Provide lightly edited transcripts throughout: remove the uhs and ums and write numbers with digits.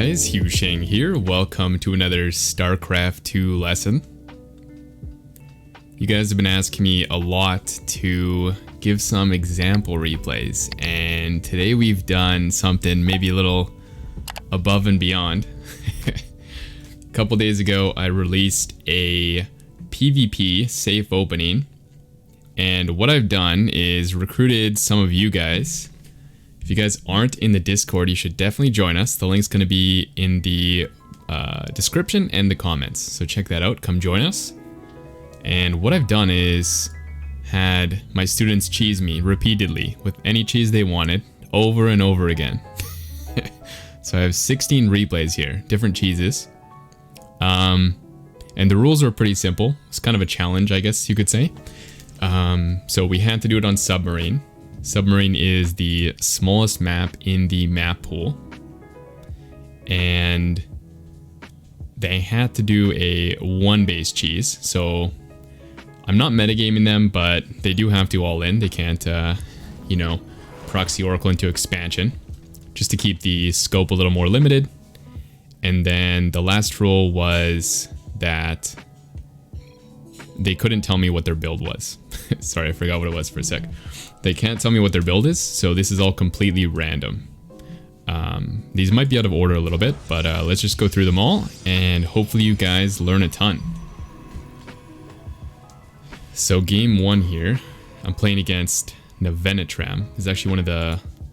guys, HuShang here. Welcome to another Starcraft 2 lesson. You guys have been asking me a lot to give some example replays, and today we've done something maybe a little above and beyond. A couple days ago I released a PvP safe opening, and what I've done is recruited some of you guys. If you guys aren't in the Discord, you should definitely join us. The link's going to be in the description and the comments, so check that out. Come join us. And what I've done is had my students cheese me repeatedly with any cheese they wanted over and over again. So I have 16 replays here, different cheeses. And the rules are pretty simple. It's kind of a challenge, I guess you could say. So we had to do it on Submarine. Submarine is the smallest map in the map pool, and they had to do a one base cheese. So I'm not metagaming them, but they do have to all in. They can't, you know, proxy Oracle into expansion, just to keep the scope a little more limited. And then the last rule was that they couldn't tell me what their build was. Sorry, I forgot what it was for a sec. They can't tell me what their build is, so this is all completely random. These might be out of order a little bit, but let's just go through them all, and hopefully you guys learn a ton. So game one here, I'm playing against Navenitram. This is actually one of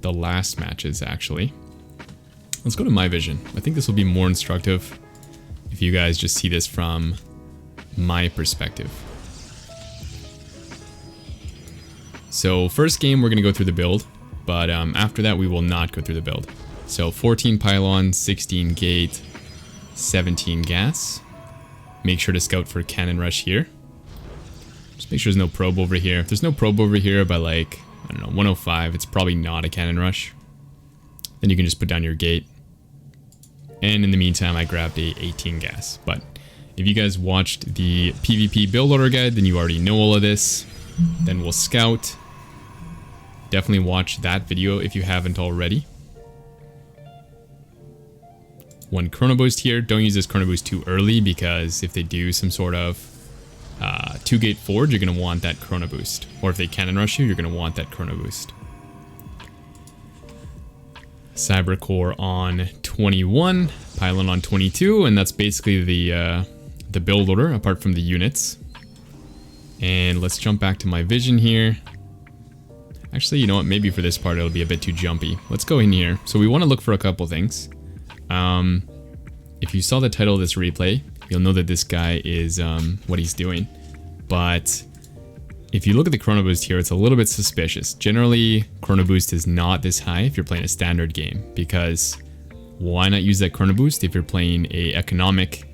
the last matches, actually. Let's go to my vision. I think this will be more instructive if you guys just see this from my perspective. So first game we're going to go through the build, but after that we will not go through the build. So 14 pylon, 16 gate, 17 gas. Make sure to scout for cannon rush here. Just make sure there's no probe over here. If there's no probe over here by, like, I don't know, 105, it's probably not a cannon rush. Then you can just put down your gate. And in the meantime I grabbed a 18 gas. But if you guys watched the PvP build order guide, then you already know all of this. Then we'll scout. Definitely watch that video if you haven't already. One chrono boost here. Don't use this chrono boost too early, because if they do some sort of 2-gate forge, you're going to want that chrono boost. Or if they cannon rush you, you're going to want that chrono boost. Cyber core on 21, pylon on 22, and that's basically the build order apart from the units. And let's jump back to my vision here. Actually, you know what? Maybe for this part it'll be a bit too jumpy. Let's go in here. So we want to look for a couple things. If you saw the title of this replay, you'll know that this guy is what he's doing. But if you look at the chrono boost here, it's a little bit suspicious. Generally, chrono boost is not this high if you're playing a standard game, because why not use that chrono boost if you're playing a economic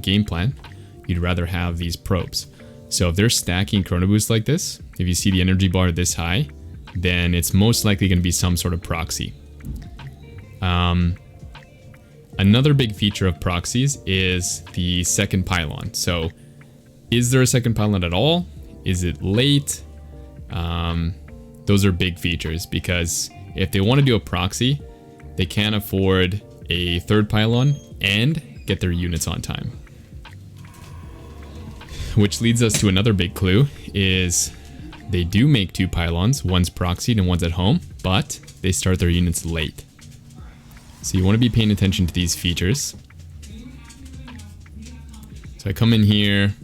game plan? You'd rather have these probes. So if they're stacking chrono boost like this, if you see the energy bar this high, then it's most likely going to be some sort of proxy. Another big feature of proxies is the second pylon. So is there a second pylon at all? Is it late? Those are big features, because if they want to do a proxy, they can't afford a third pylon and get their units on time. Which leads us to another big clue, is they do make two pylons. One's proxied and one's at home, but they start their units late. So you want to be paying attention to these features. So I come in here.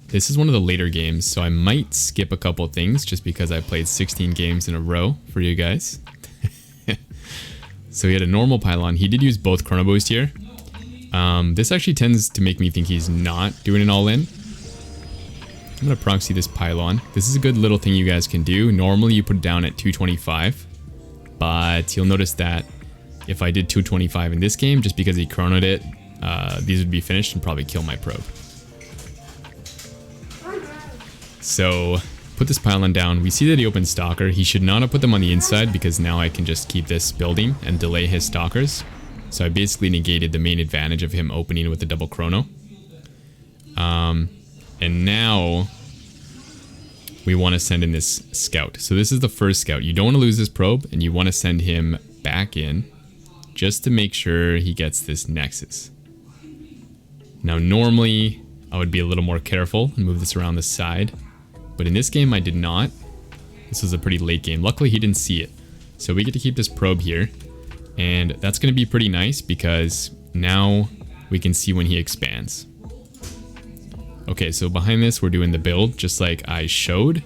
This is one of the later games, so I might skip a couple things just because I played 16 games in a row for you guys. So he had a normal pylon. He did use both chrono boost here. This actually tends to make me think he's not doing an all-in. I'm going to proxy this pylon. This is a good little thing you guys can do. Normally you put it down at 225, but you'll notice that if I did 225 in this game, just because he chronoed it, these would be finished and probably kill my probe. So put this pylon down. We see that he opened Stalker. He should not have put them on the inside, because now I can just keep this building and delay his Stalkers. So I basically negated the main advantage of him opening with the double chrono. And now we want to send in this scout. So this is the first scout. You don't want to lose this probe, and you want to send him back in just to make sure he gets this Nexus. Now normally I would be a little more careful and move this around the side, but in this game I did not. This was a pretty late game. Luckily he didn't see it. So we get to keep this probe here, and that's going to be pretty nice because now we can see when he expands. Okay, so behind this we're doing the build just like I showed.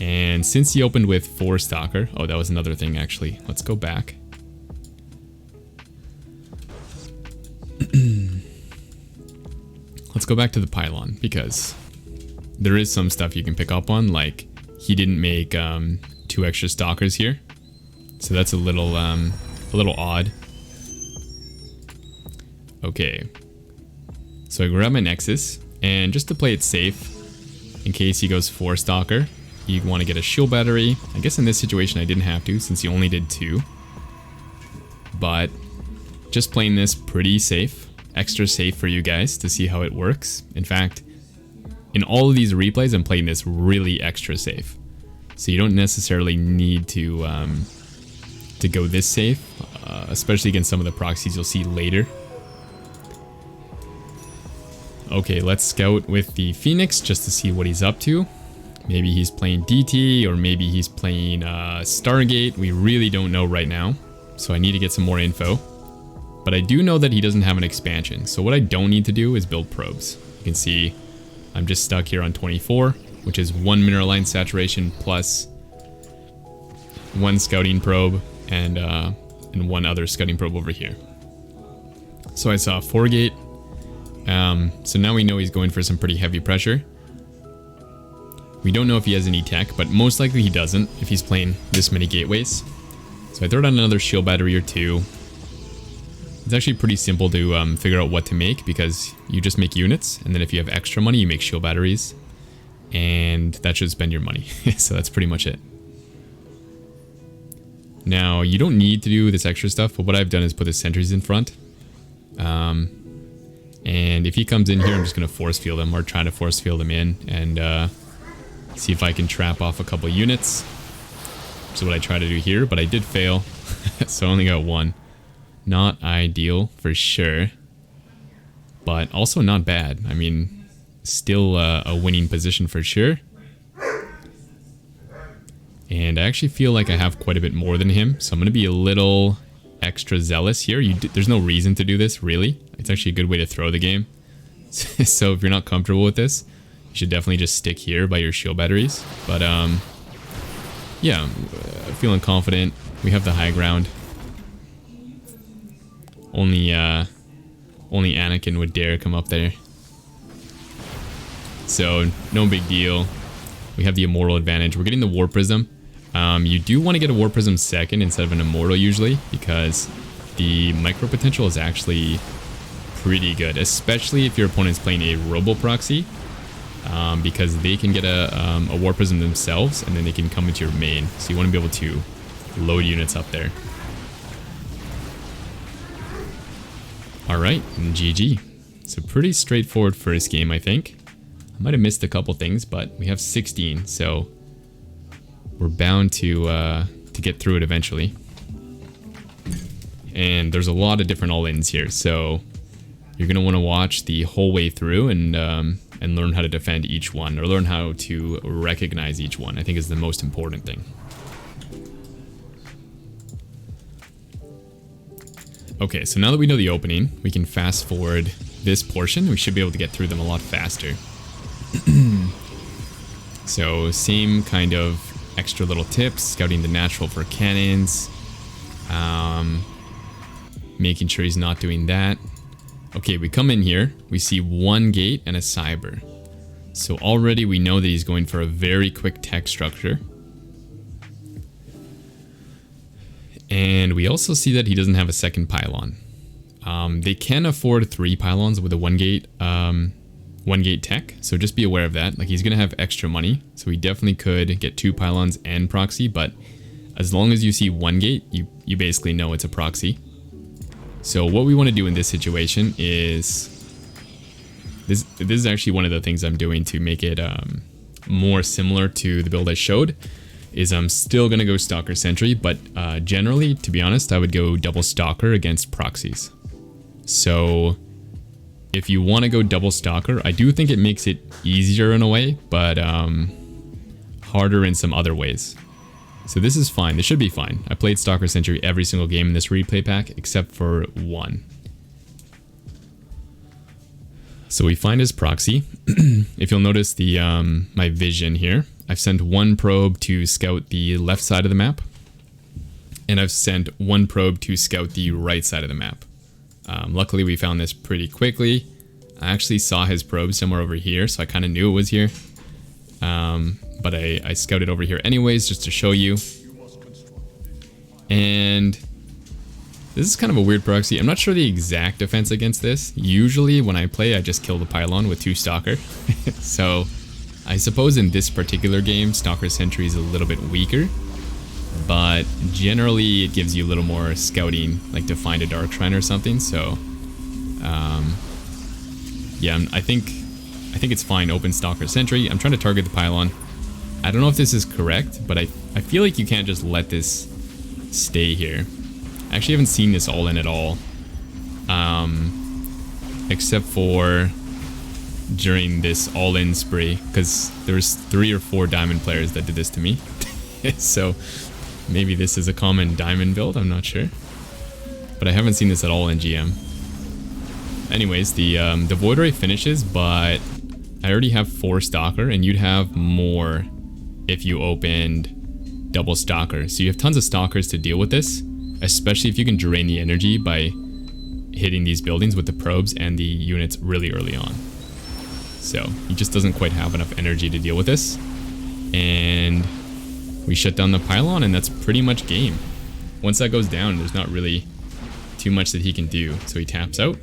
And since he opened with 4 Stalker, oh, that was another thing actually. Let's go back. Let's go back to the pylon because there is some stuff you can pick up on, like he didn't make 2 extra Stalkers here. So that's a little odd. Okay. So I grab my Nexus, and just to play it safe, in case he goes 4 Stalker, you want to get a shield battery. I guess in this situation I didn't have to since he only did 2. But just playing this pretty safe, extra safe for you guys to see how it works. In fact, in all of these replays I'm playing this really extra safe. So you don't necessarily need to go this safe, especially against some of the proxies you'll see later. Okay, let's scout with the Phoenix just to see what he's up to. Maybe he's playing DT, or maybe he's playing Stargate. We really don't know right now, so I need to get some more info. But I do know that he doesn't have an expansion, so what I don't need to do is build probes. You can see I'm just stuck here on 24, which is 1 mineral line saturation plus 1 scouting probe and 1 other scouting probe over here. So I saw 4 gate. So now we know he's going for some pretty heavy pressure. We don't know if he has any tech, but most likely he doesn't if he's playing this many gateways. So I throw down another shield battery or 2. It's actually pretty simple to figure out what to make because you just make units, and then if you have extra money you make shield batteries, and that should spend your money. So that's pretty much it. Now you don't need to do this extra stuff, but what I've done is put the sentries in front. And if he comes in here, I'm just going to force field him, or try to force field him in, and see if I can trap off a couple units. Which is what I try to do here, but I did fail. So I only got 1. Not ideal for sure, but also not bad. I mean, still a winning position for sure. And I actually feel like I have quite a bit more than him, so I'm going to be a little extra zealous here. There's no reason to do this, really. It's actually a good way to throw the game. So if you're not comfortable with this, you should definitely just stick here by your shield batteries. But yeah, I'm feeling confident. We have the high ground. Only Anakin would dare come up there. So no big deal. We have the Immortal advantage. We're getting the War Prism. You do want to get a War Prism second instead of an Immortal usually, because the micro potential is actually pretty good, especially if your opponent's playing a Robo Proxy, because they can get a War Prism themselves and then they can come into your main. So you want to be able to load units up there. Alright, and GG. So pretty straightforward first game, I think. I might have missed a couple things, but we have 16, so we're bound to get through it eventually. And there's a lot of different all-ins here, so you're gonna want to watch the whole way through and learn how to defend each one, or learn how to recognize each one. I think is the most important thing. Okay, so now that we know the opening, we can fast forward this portion. We should be able to get through them a lot faster. So same kind of extra little tips, scouting the natural for cannons, making sure he's not doing that. Okay, we come in here, we see 1 gate and a cyber. So already we know that he's going for a very quick tech structure. And we also see that he doesn't have a second pylon. They can afford 3 pylons with a 1 gate tech, so just be aware of that. Like, he's gonna have extra money, so he definitely could get 2 pylons and proxy, but as long as you see 1 gate, you basically know it's a proxy. So what we want to do in this situation is this is actually one of the things I'm doing to make it more similar to the build I showed. is I'm still gonna go Stalker Sentry, but generally, to be honest, I would go double Stalker against proxies. So if you want to go double Stalker, I do think it makes it easier in a way, but harder in some other ways. So this is fine. This should be fine. I played Stalker Sentry every single game in this replay pack except for one. So we find his proxy. If you'll notice the my vision here, I've sent one probe to scout the left side of the map, and I've sent one probe to scout the right side of the map. Luckily, we found this pretty quickly. I actually saw his probe somewhere over here, so I kind of knew it was here. But I scouted over here anyways, just to show you. And this is kind of a weird proxy. I'm not sure the exact defense against this. Usually when I play, I just kill the pylon with 2 Stalker. So I suppose in this particular game, Stalker Sentry is a little bit weaker. But generally it gives you a little more scouting, like to find a Dark Shrine or something. So yeah, I think it's fine. Open Stalker Sentry. I'm trying to target the pylon. I don't know if this is correct, but I feel like you can't just let this stay here. I actually haven't seen this all in at all, except for during this all-in spree, because there's 3 or 4 diamond players that did this to me. So maybe this is a common diamond build, I'm not sure, but I haven't seen this at all in GM. Anyways, the Void Ray finishes, but I already have 4 Stalker, and you'd have more if you opened double Stalker. So you have tons of Stalkers to deal with this, especially if you can drain the energy by hitting these buildings with the probes and the units really early on. So he just doesn't quite have enough energy to deal with this. And we shut down the pylon, and that's pretty much game. Once that goes down, there's not really too much that he can do. So he taps out.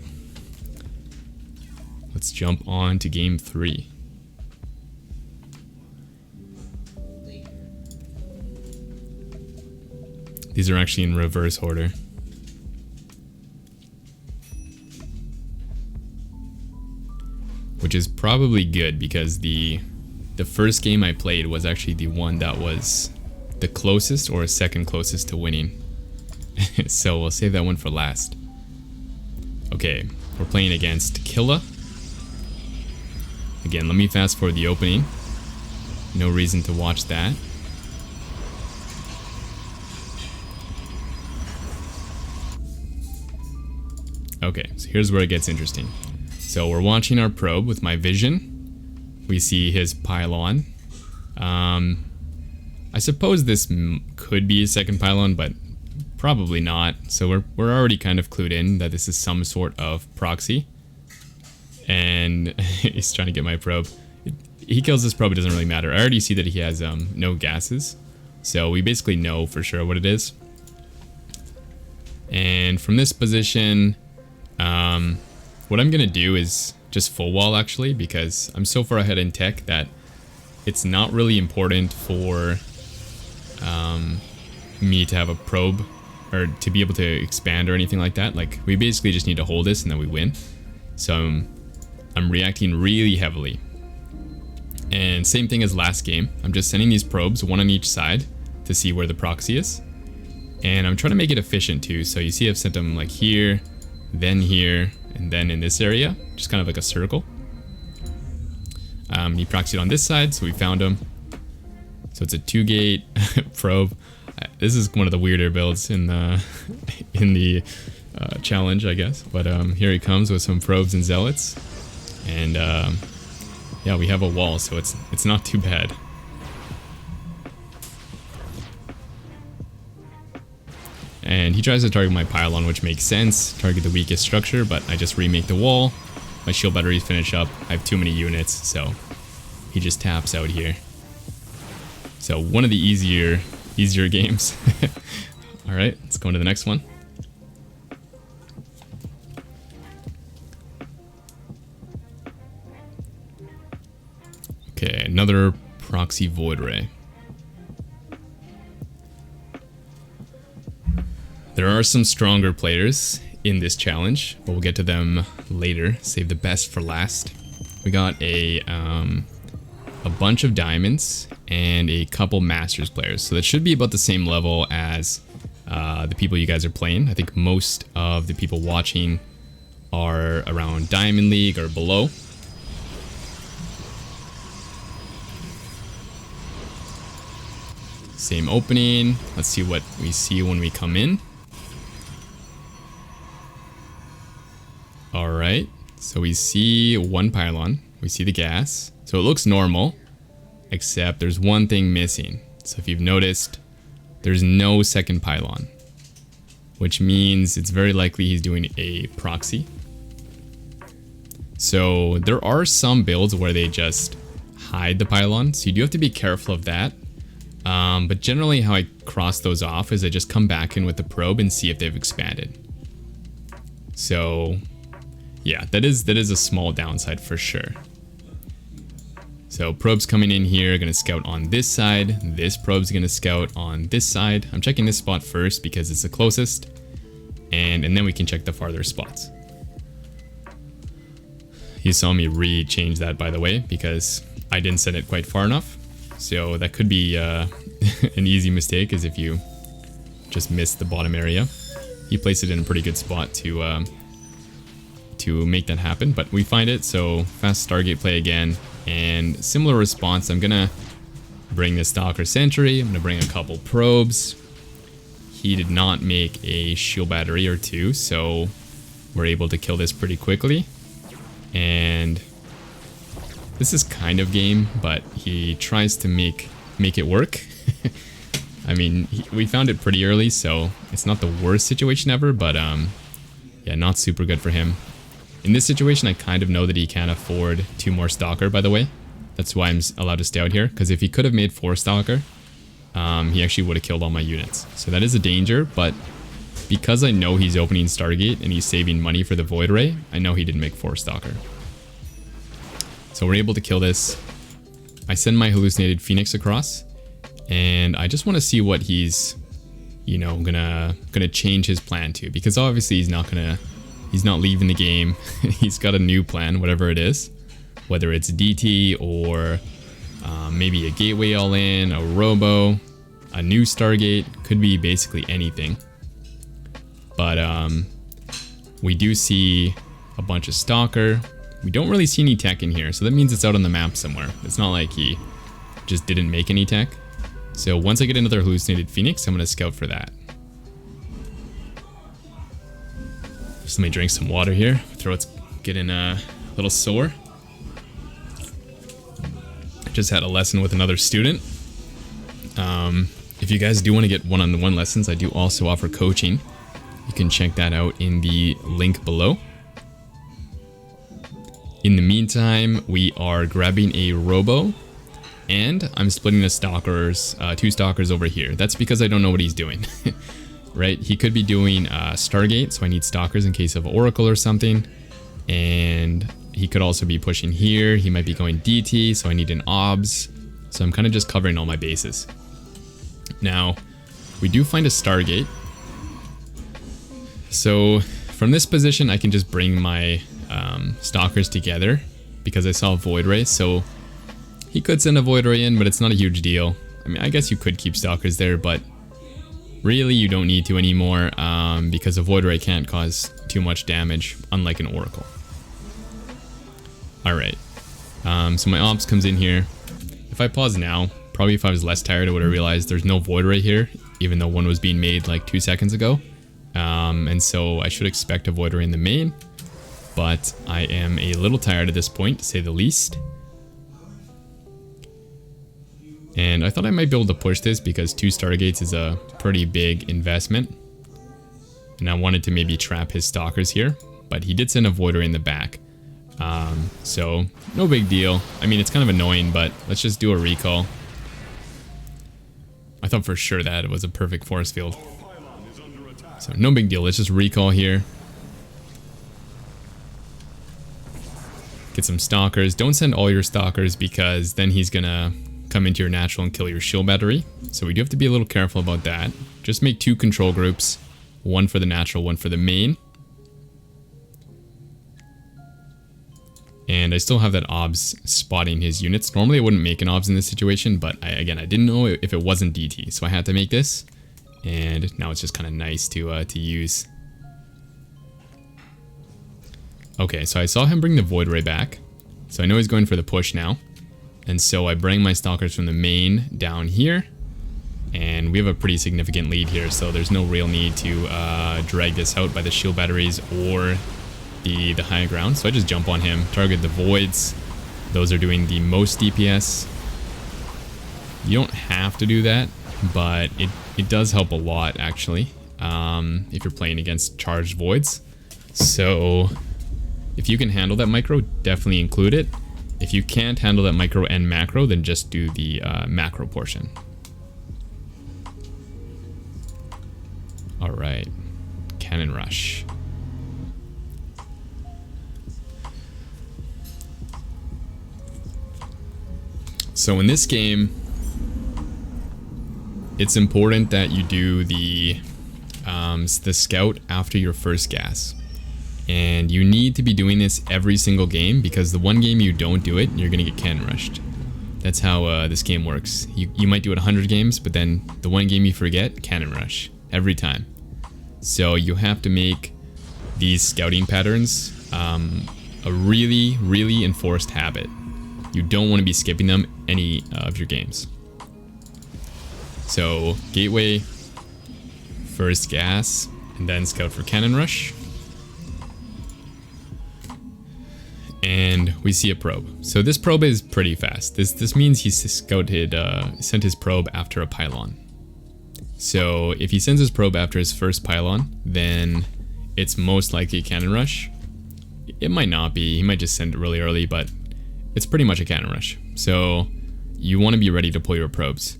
Let's jump on to game 3. These are actually in reverse order. Which is probably good, because the first game I played was actually the one that was the closest or second closest to winning. So we'll save that one for last. Okay, we're playing against Killa. Again, let me fast forward the opening. No reason to watch that. Okay, so here's where it gets interesting. So we're watching our probe with my vision. We see his pylon. I suppose this could be a second pylon, but probably not. So we're already kind of clued in that this is some sort of proxy. And he's trying to get my probe. He kills this probe, it doesn't really matter. I already see that he has no gases. So we basically know for sure what it is. And from this position, what I'm gonna do is just full wall actually, because I'm so far ahead in tech that it's not really important for me to have a probe or to be able to expand or anything like that. Like, we basically just need to hold this and then we win. So I'm reacting really heavily. And same thing as last game. I'm just sending these probes, one on each side, to see where the proxy is. And I'm trying to make it efficient too. So you see I've sent them like here, then here, and then in this area. Just kind of like a circle. He proxied on this side, so we found him. So it's a 2-gate probe. This is one of the weirder builds in the challenge, I guess. But here he comes with some probes and zealots. And yeah, we have a wall, so it's not too bad. And he tries to target my pylon, which makes sense. Target the weakest structure, but I just remake the wall. My shield batteries finish up. I have too many units, so he just taps out here. So one of the easier games. All right, let's go on to the next one. Okay, another proxy void ray. There are some stronger players in this challenge, but we'll get to them later. Save the best for last. We got a bunch of diamonds and a couple Masters players. So that should be about the same level as the people you guys are playing. I think most of the people watching are around Diamond League or below. Same opening. Let's see what we see when we come in. Alright, so we see one pylon. We see the gas. So it looks normal, except there's one thing missing. So if you've noticed, there's no second pylon, which means it's very likely he's doing a proxy. So there are some builds where they just hide the pylon, so you do have to be careful of that. But generally how I cross those off is I just come back in with the probe and see if they've expanded. So yeah, that is a small downside for sure. So probe's coming in here, gonna scout on this side. This probe's gonna scout on this side. I'm checking this spot first because it's the closest, and then we can check the farther spots. You saw me re-change that, by the way, because I didn't set it quite far enough. So that could be an easy mistake, is if you just missed the bottom area. He placed it in a pretty good spot to make that happen, but we find it. So fast Stargate play again, and similar response. I'm gonna bring the Stalker Sentry. I'm gonna bring a couple probes. He did not make a shield battery or two, so we're able to kill this pretty quickly. And this is kind of game, but he tries to make it work. I mean, we found it pretty early, so it's not the worst situation ever, but yeah, not super good for him. In this situation, I kind of know that he can't afford 2 more Stalker, by the way. That's why I'm allowed to stay out here, because if he could have made 4 Stalker, he actually would have killed all my units. So that is a danger, but because I know he's opening Stargate and he's saving money for the Void Ray, I know he didn't make 4 Stalker. So we're able to kill this. I send my hallucinated Phoenix across, and I just want to see what he's, you know, gonna change his plan to, because obviously he's not leaving the game. He's got a new plan, whatever it is, whether it's DT or maybe a gateway all in, a robo, a new Stargate, could be basically anything. But we do see a bunch of Stalker. We don't really see any tech in here, so that means it's out on the map somewhere. It's not like he just didn't make any tech. So once I get another hallucinated Phoenix, I'm gonna scout for that. Just let me drink some water here. Throat's getting a little sore. I just had a lesson with another student. If you guys do want to get one-on-one lessons, I do also offer coaching. You can check that out in the link below. In the meantime, we are grabbing a robo, and I'm splitting the stalkers, 2 stalkers over here. That's because I don't know what he's doing. Right? He could be doing Stargate, so I need stalkers in case of Oracle or something. And he could also be pushing here. He might be going DT, so I need an OBS. So I'm kind of just covering all my bases. Now, we do find a Stargate. So from this position, I can just bring my stalkers together because I saw a Void Ray. So he could send a Void Ray in, but it's not a huge deal. I mean, I guess you could keep stalkers there, but really, you don't need to anymore because a Void Ray can't cause too much damage, unlike an Oracle. Alright, so my Ops comes in here. If I pause now, probably if I was less tired, I would have realized there's no Void Ray here, even though one was being made like 2 seconds ago. And so I should expect a Void Ray in the main, but I am a little tired at this point, to say the least. And I thought I might be able to push this because 2 Stargates is a pretty big investment. And I wanted to maybe trap his stalkers here, but he did send a Void Ray in the back. So no big deal. I mean, it's kind of annoying, but let's just do a recall. I thought for sure that it was a perfect force field. So no big deal. Let's just recall here. Get some stalkers. Don't send all your stalkers because then he's gonna come into your natural and kill your shield battery. So we do have to be a little careful about that. Just make 2 control groups. 1 for the natural, 1 for the main. And I still have that obs spotting his units. Normally I wouldn't make an obs in this situation, but again, I didn't know if it wasn't DT, so I had to make this. And now it's just kind of nice to use. Okay, so I saw him bring the Void Ray back. So I know he's going for the push now. And so I bring my Stalkers from the main down here. And we have a pretty significant lead here, so there's no real need to drag this out by the shield batteries or the high ground. So I just jump on him, target the voids. Those are doing the most DPS. You don't have to do that, but it does help a lot actually, if you're playing against charged voids. So if you can handle that micro, definitely include it. If you can't handle that micro and macro, then just do the macro portion. Alright, Cannon Rush. So in this game, it's important that you do the scout after your first gas. And you need to be doing this every single game, because the one game you don't do it, you're going to get cannon rushed. That's how this game works. You might do it 100 games, but then the one game you forget, cannon rush. Every time. So you have to make these scouting patterns a really, really enforced habit. You don't want to be skipping them any of your games. So gateway, first gas, and then scout for cannon rush. And we see a probe. So this probe is pretty fast. This means he sent his probe after a pylon. So if he sends his probe after his first pylon, then it's most likely a cannon rush. It might not be, he might just send it really early, but it's pretty much a cannon rush. So you want to be ready to pull your probes.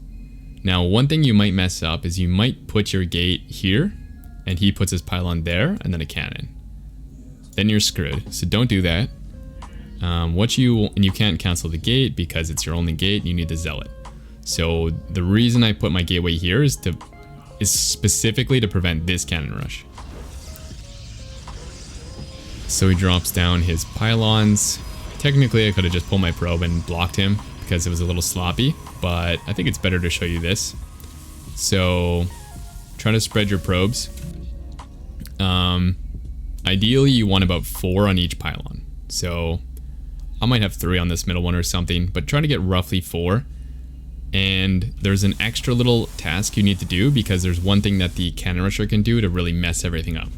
Now, one thing you might mess up is you might put your gate here, and he puts his pylon there, and then a cannon. Then you're screwed, so don't do that. And you can't cancel the gate because it's your only gate, you need the zealot. So the reason I put my gateway here is specifically to prevent this cannon rush. So he drops down his pylons. Technically I could have just pulled my probe and blocked him because it was a little sloppy, but I think it's better to show you this. So try to spread your probes. Ideally you want about 4 on each pylon. So I might have 3 on this middle one or something, but try to get roughly 4. And there's an extra little task you need to do because there's one thing that the cannon rusher can do to really mess everything up.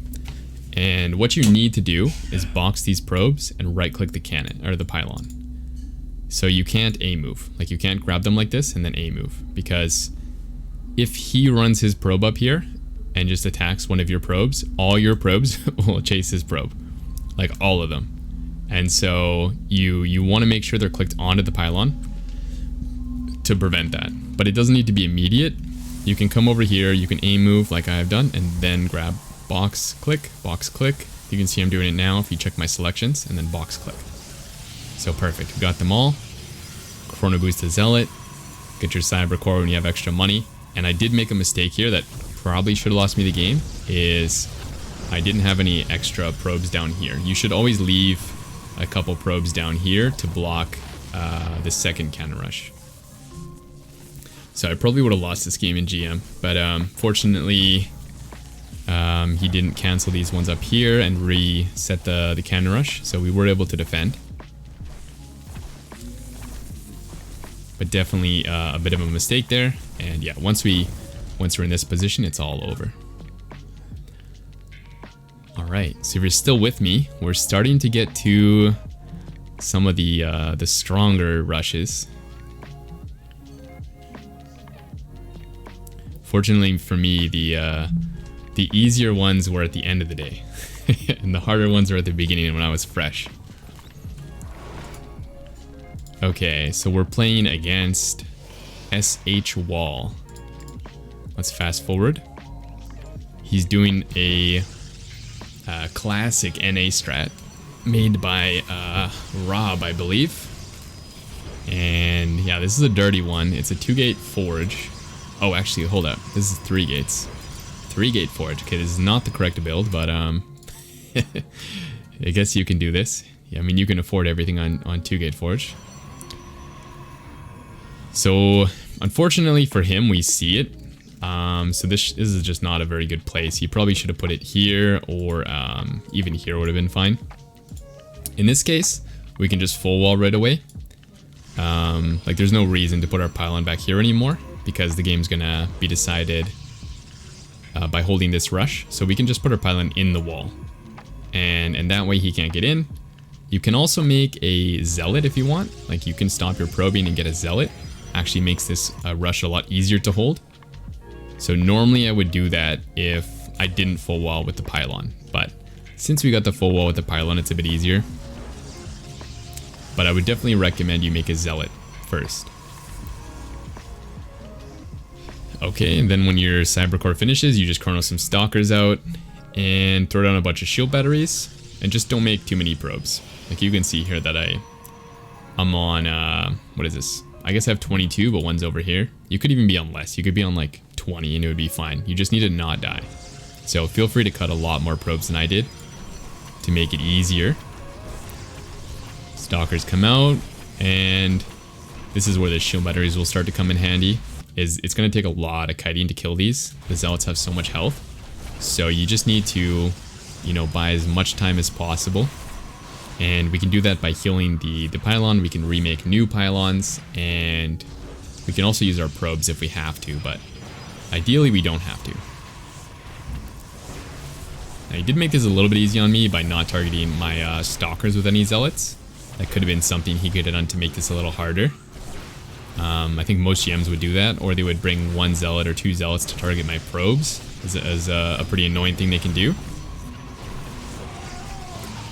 And what you need to do is box these probes and right click the cannon or the pylon. So you can't A move, like you can't grab them like this and then A move, because if he runs his probe up here and just attacks one of your probes, all your probes will chase his probe, like all of them. And so you want to make sure they're clicked onto the pylon to prevent that. But it doesn't need to be immediate. You can come over here, you can aim move like I have done, and then grab box click, box click. You can see I'm doing it now if you check my selections, and then box click. So perfect, we got them all. Chrono boost to zealot. Get your cyber core when you have extra money. And I did make a mistake here that probably should have lost me the game, is I didn't have any extra probes down here. You should always leave a couple probes down here to block the second cannon rush. So I probably would have lost this game in GM, but fortunately he didn't cancel these ones up here and reset the cannon rush, so we were able to defend. But definitely a bit of a mistake there, and yeah, once we're in this position, it's all over. Alright, so if you're still with me, we're starting to get to some of the stronger rushes. Fortunately for me, the easier ones were at the end of the day, and the harder ones were at the beginning when I was fresh. Okay, so we're playing against SH Wall. Let's fast forward. He's doing a classic NA strat made by Rob, I believe. And yeah, this is a dirty one. It's a 2-gate forge. Oh, actually, hold up. This is 3 gates. 3-gate forge. Okay, this is not the correct build, but I guess you can do this. Yeah, I mean, you can afford everything on 2 Gate Forge. So, unfortunately for him, we see it. So this is just not a very good place. He probably should have put it here, or even here would have been fine. In this case, we can just full wall right away. Like, there's no reason to put our pylon back here anymore, because the game's gonna be decided by holding this rush. So we can just put our pylon in the wall, and that way he can't get in. You can also make a zealot if you want. Like, you can stop your probing and get a zealot. Actually makes this rush a lot easier to hold. So normally I would do that if I didn't full wall with the pylon, but since we got the full wall with the pylon, it's a bit easier. But I would definitely recommend you make a zealot first. Okay, and then when your cybercore finishes, you just chrono some stalkers out and throw down a bunch of shield batteries, and just don't make too many probes. Like, you can see here that I'm on what is this? I guess I have 22, but one's over here. You could even be on less. You could be on like 20 and it would be fine. You just need to not die. So feel free to cut a lot more probes than I did to make it easier. Stalkers come out, and this is where the shield batteries will start to come in handy. It's going to take a lot of kiting to kill these. The zealots have so much health. So you just need to, you know, buy as much time as possible. And we can do that by healing the pylon. We can remake new pylons, and we can also use our probes if we have to, but ideally we don't have to. Now, he did make this a little bit easy on me by not targeting my stalkers with any zealots. That could have been something he could have done to make this a little harder. I think most GMs would do that, or they would bring 1 zealot or 2 zealots to target my probes as a pretty annoying thing they can do.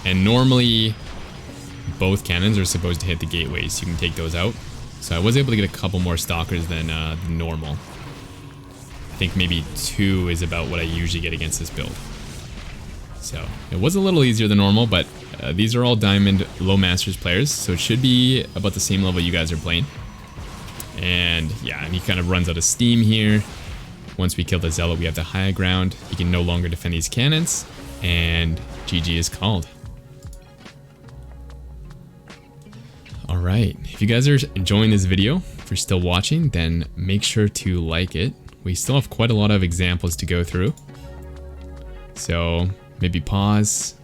And normally, both cannons are supposed to hit the gateways, so you can take those out. So I was able to get a couple more stalkers than normal. I think maybe 2 is about what I usually get against this build. So it was a little easier than normal, but these are all Diamond Low Masters players, so it should be about the same level you guys are playing. And yeah, and he kind of runs out of steam here. Once we kill the Zealot, we have the high ground. He can no longer defend these cannons, and GG is called. Alright, if you guys are enjoying this video, if you're still watching, then make sure to like it. We still have quite a lot of examples to go through. So maybe pause,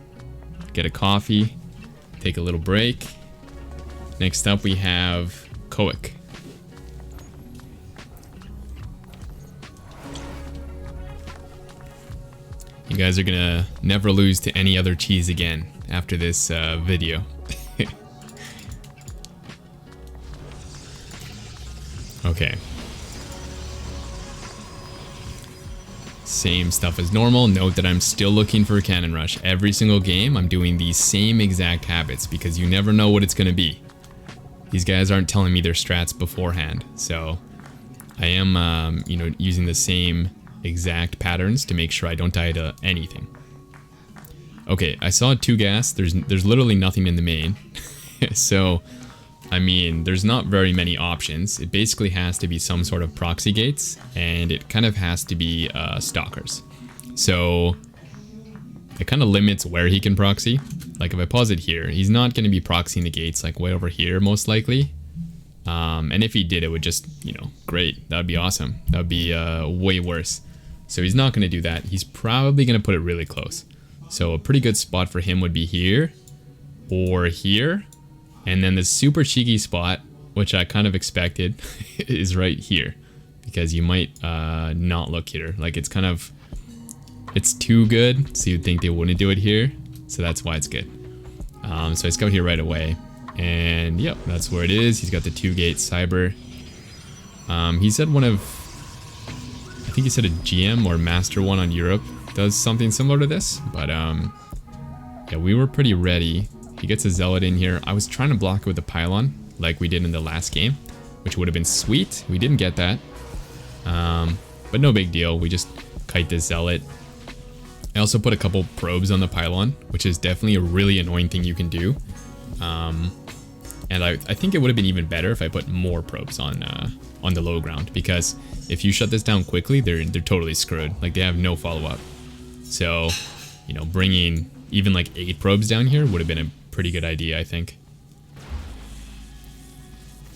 get a coffee, take a little break. Next up we have Koic. You guys are gonna never lose to any other cheese again after this video. Okay. Same stuff as normal. Note that I'm still looking for a cannon rush. Every single game, I'm doing these same exact habits because you never know what it's going to be. These guys aren't telling me their strats beforehand. So I am, you know, using the same exact patterns to make sure I don't die to anything. Okay, I saw 2 gas. There's literally nothing in the main. So I mean, there's not very many options. It basically has to be some sort of proxy gates, and it kind of has to be stalkers. So it kind of limits where he can proxy. Like if I pause it here, he's not going to be proxying the gates like way over here most likely. And if he did, it would just, you know, great. That would be awesome. That would be way worse. So he's not going to do that. He's probably going to put it really close. So a pretty good spot for him would be here or here. And then the super cheeky spot, which I kind of expected, is right here. Because you might not look here. Like it's kind of, it's too good, so you'd think they wouldn't do it here. So that's why it's good. So I scout here right away. And yep, that's where it is. He's got the 2-gate cyber. He said one of, I think he said a GM or Master 1 on Europe does something similar to this. But yeah, we were pretty ready. He gets a Zealot in here. I was trying to block it with a pylon, like we did in the last game, which would have been sweet. We didn't get that. But no big deal. We just kite this Zealot. I also put a couple probes on the pylon, which is definitely a really annoying thing you can do. And I think it would have been even better if I put more probes on the low ground, because if you shut this down quickly, they're totally screwed. Like they have no follow-up. So, you know, bringing even like 8 probes down here would have been a pretty good idea, I think.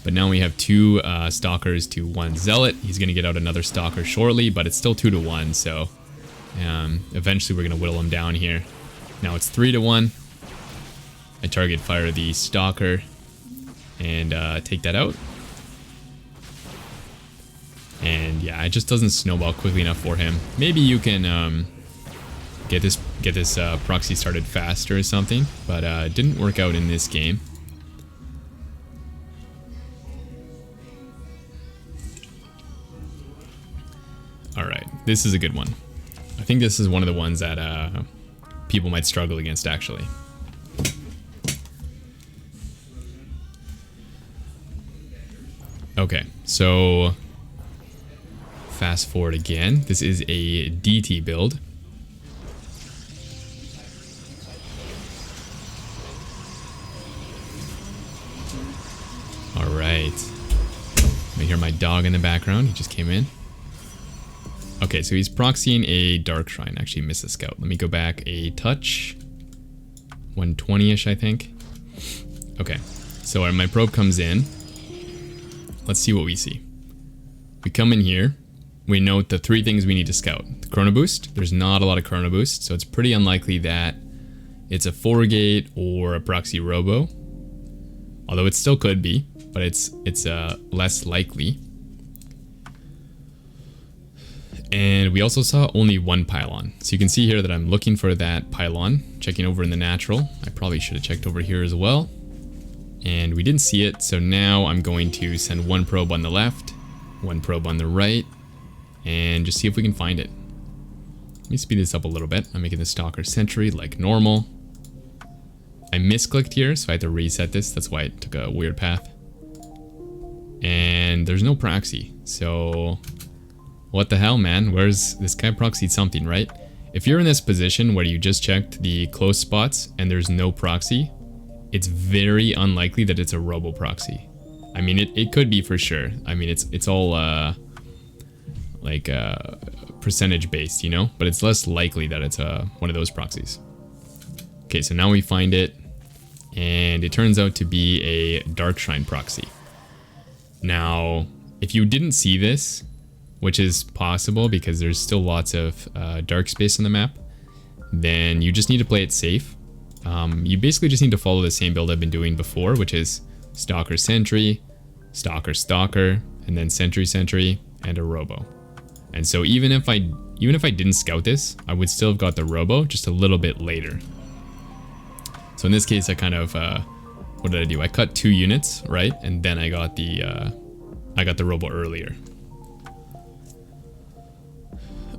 But now we have 2 Stalkers to 1 Zealot. He's going to get out another Stalker shortly, but it's still 2 to 1, so eventually we're going to whittle him down here. Now it's 3 to 1. I target fire the Stalker and take that out. And yeah, it just doesn't snowball quickly enough for him. Maybe you can get this proxy started faster or something, but it didn't work out in this game. Alright, this is a good one. I think this is one of the ones that people might struggle against, actually. Okay, so fast forward again. This is a DT build. Alright. I hear my dog in the background. He just came in. Okay, so he's proxying a Dark Shrine. Actually missed a scout. Let me go back a touch. 120-ish, I think. Okay, so when my probe comes in, let's see what we see. We come in here. We note the 3 things we need to scout. The Chrono Boost. There's not a lot of Chrono Boost, so it's pretty unlikely that it's a 4-gate or a proxy robo. Although it still could be, but it's less likely. And we also saw only 1 pylon. So you can see here that I'm looking for that pylon, checking over in the natural. I probably should have checked over here as well. And we didn't see it, so now I'm going to send 1 probe on the left, 1 probe on the right, and just see if we can find it. Let me speed this up a little bit. I'm making the Stalker Sentry like normal. I misclicked here, so I had to reset this. That's why it took a weird path. And there's no proxy, so what the hell, man? Where's this guy proxied something, right? If you're in this position where you just checked the close spots and there's no proxy, it's very unlikely that it's a robo proxy. I mean, it could be for sure. I mean, it's all like percentage based, you know, but it's less likely that it's one of those proxies. Okay, so now we find it, and it turns out to be a Dark Shrine proxy. Now, if you didn't see this, which is possible because there's still lots of dark space on the map, then you just need to play it safe. You basically just need to follow the same build I've been doing before, which is Stalker Sentry, Stalker Stalker, and then Sentry Sentry, and a Robo. And so even if I didn't scout this, I would still have got the Robo just a little bit later. So in this case, I kind of what did I do? I cut 2 units, right? And then I got the Robo earlier.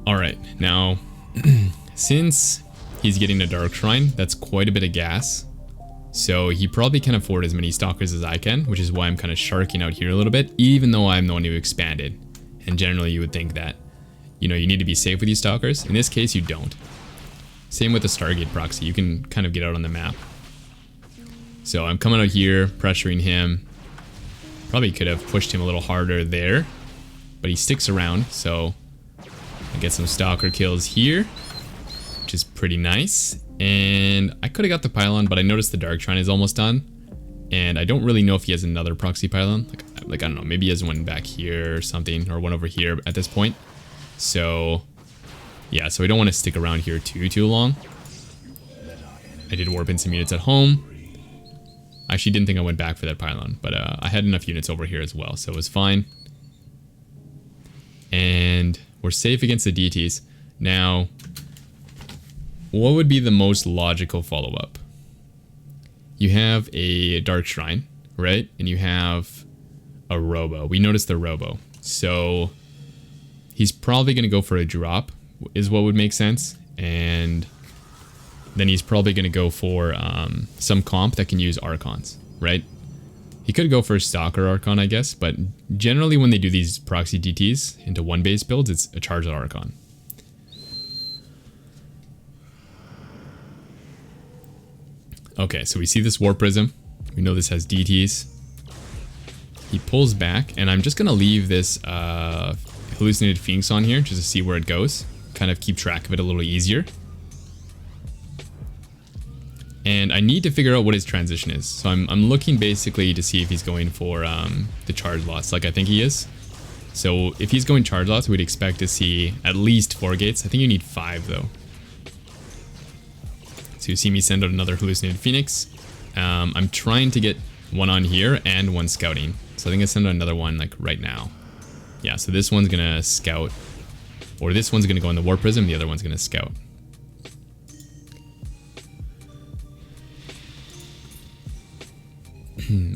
Alright, now, since he's getting a Dark Shrine, that's quite a bit of gas. So he probably can't afford as many Stalkers as I can, which is why I'm kind of sharking out here a little bit, even though I'm the one who expanded. And generally you would think that, you know, you need to be safe with these Stalkers. In this case, you don't. Same with the Stargate proxy, you can kind of get out on the map. So I'm coming out here, pressuring him. Probably could have pushed him a little harder there, but he sticks around, so I get some Stalker kills here, which is pretty nice. And I could have got the pylon, but I noticed the Dark Shrine is almost done. And I don't really know if he has another proxy pylon. Like I don't know, maybe he has one back here or something, or one over here at this point. So yeah, so we don't want to stick around here too long. I did warp in some units at home. I actually didn't think I went back for that pylon, but I had enough units over here as well, so it was fine. And we're safe against the DTs. Now, what would be the most logical follow-up? You have a Dark Shrine, right? And you have a Robo. We noticed the Robo. So he's probably going to go for a drop, is what would make sense. And then he's probably going to go for some comp that can use Archons, right? He could go for a Stalker Archon, I guess, but generally when they do these proxy DTs into one base builds, it's a Charged Archon. Okay, so we see this Warp Prism. We know this has DTs. He pulls back, and I'm just going to leave this Hallucinated Phoenix on here just to see where it goes. Kind of keep track of it a little easier. And I need to figure out what his transition is. So I'm looking basically to see if he's going for the charge loss, like I think he is. So if he's going charge loss, we'd expect to see at least 4 gates. I think you need 5 though. So you see me send out another hallucinated phoenix. I'm trying to get one on here and one scouting. So I think I send out another one like right now. Yeah, so this one's gonna scout, or this one's gonna go in the war prism, the other one's gonna scout.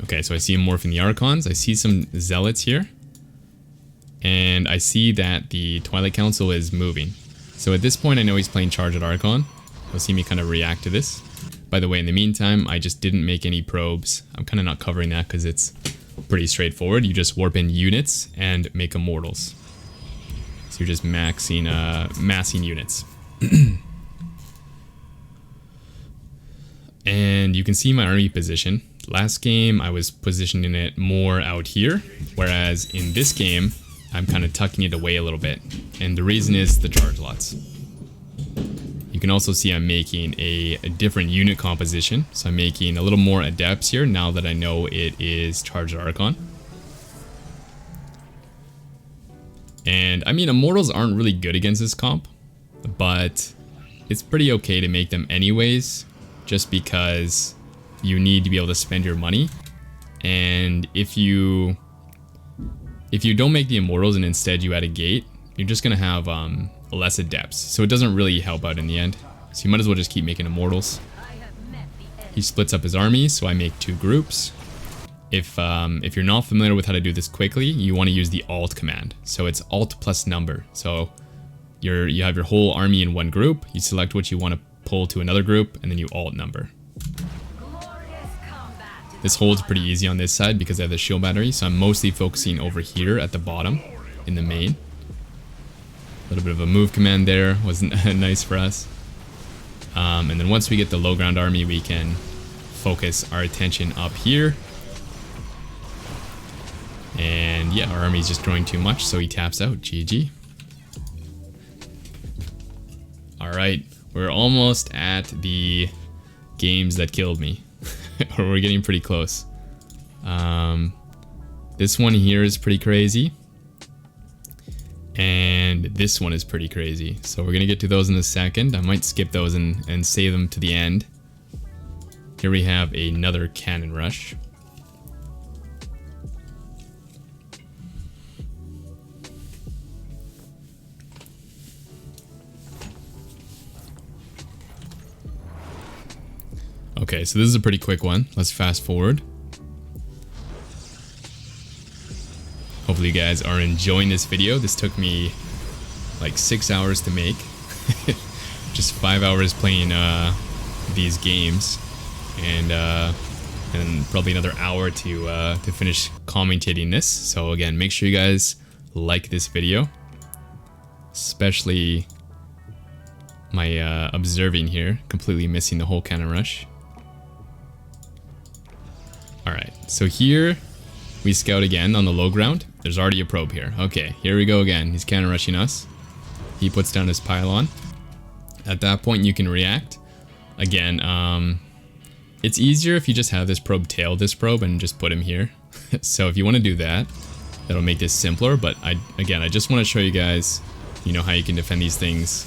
Okay, so I see him morphing the Archons. I see some Zealots here. And I see that the Twilight Council is moving. So at this point, I know he's playing Charge at Archon. You'll see me kind of react to this. By the way, in the meantime, I just didn't make any probes. I'm kind of not covering that because it's pretty straightforward. You just warp in units and make immortals. So you're just massing units. And you can see my army position. Last game, I was positioning it more out here, whereas in this game, I'm kind of tucking it away a little bit. And the reason is the charge lots. You can also see I'm making a different unit composition. So I'm making a little more adepts here now that I know it is Charged Archon. And I mean, immortals aren't really good against this comp, but it's pretty okay to make them anyways, just because you need to be able to spend your money. And if you don't make the immortals and instead you add a gate, you're just gonna have less adepts, so it doesn't really help out in the end. So you might as well just keep making immortals. He splits up his army, so I make 2 groups. If you're not familiar with how to do this quickly, you want to use the Alt command. So it's Alt plus number. So you have your whole army in one group. You select what you want to pull to another group, and then you Alt number. This holds pretty easy on this side because I have the shield battery, so I'm mostly focusing over here at the bottom in the main. A little bit of a move command there wasn't nice for us. And then once we get the low ground army, we can focus our attention up here. And yeah, our army's just growing too much, so he taps out. GG. Alright, we're almost at the games that killed me. Or we're getting pretty close. This one here is pretty crazy. And this one is pretty crazy. So we're gonna get to those in a second. I might skip those and save them to the end. Here we have another cannon rush. Okay, so this is a pretty quick one. Let's fast forward. Hopefully you guys are enjoying this video. This took me like 6 hours to make. Just 5 hours playing these games, and probably another hour to finish commentating this. So again, make sure you guys like this video, especially my observing here, completely missing the whole cannon rush. Alright, so here we scout again on the low ground. There's already a probe here. Okay, here we go again. He's cannon rushing us. He puts down his pylon. At that point, you can react. Again, it's easier if you just have this probe tail this probe and just put him here. So if you want to do that, that'll make this simpler. But I just want to show you guys, you know, how you can defend these things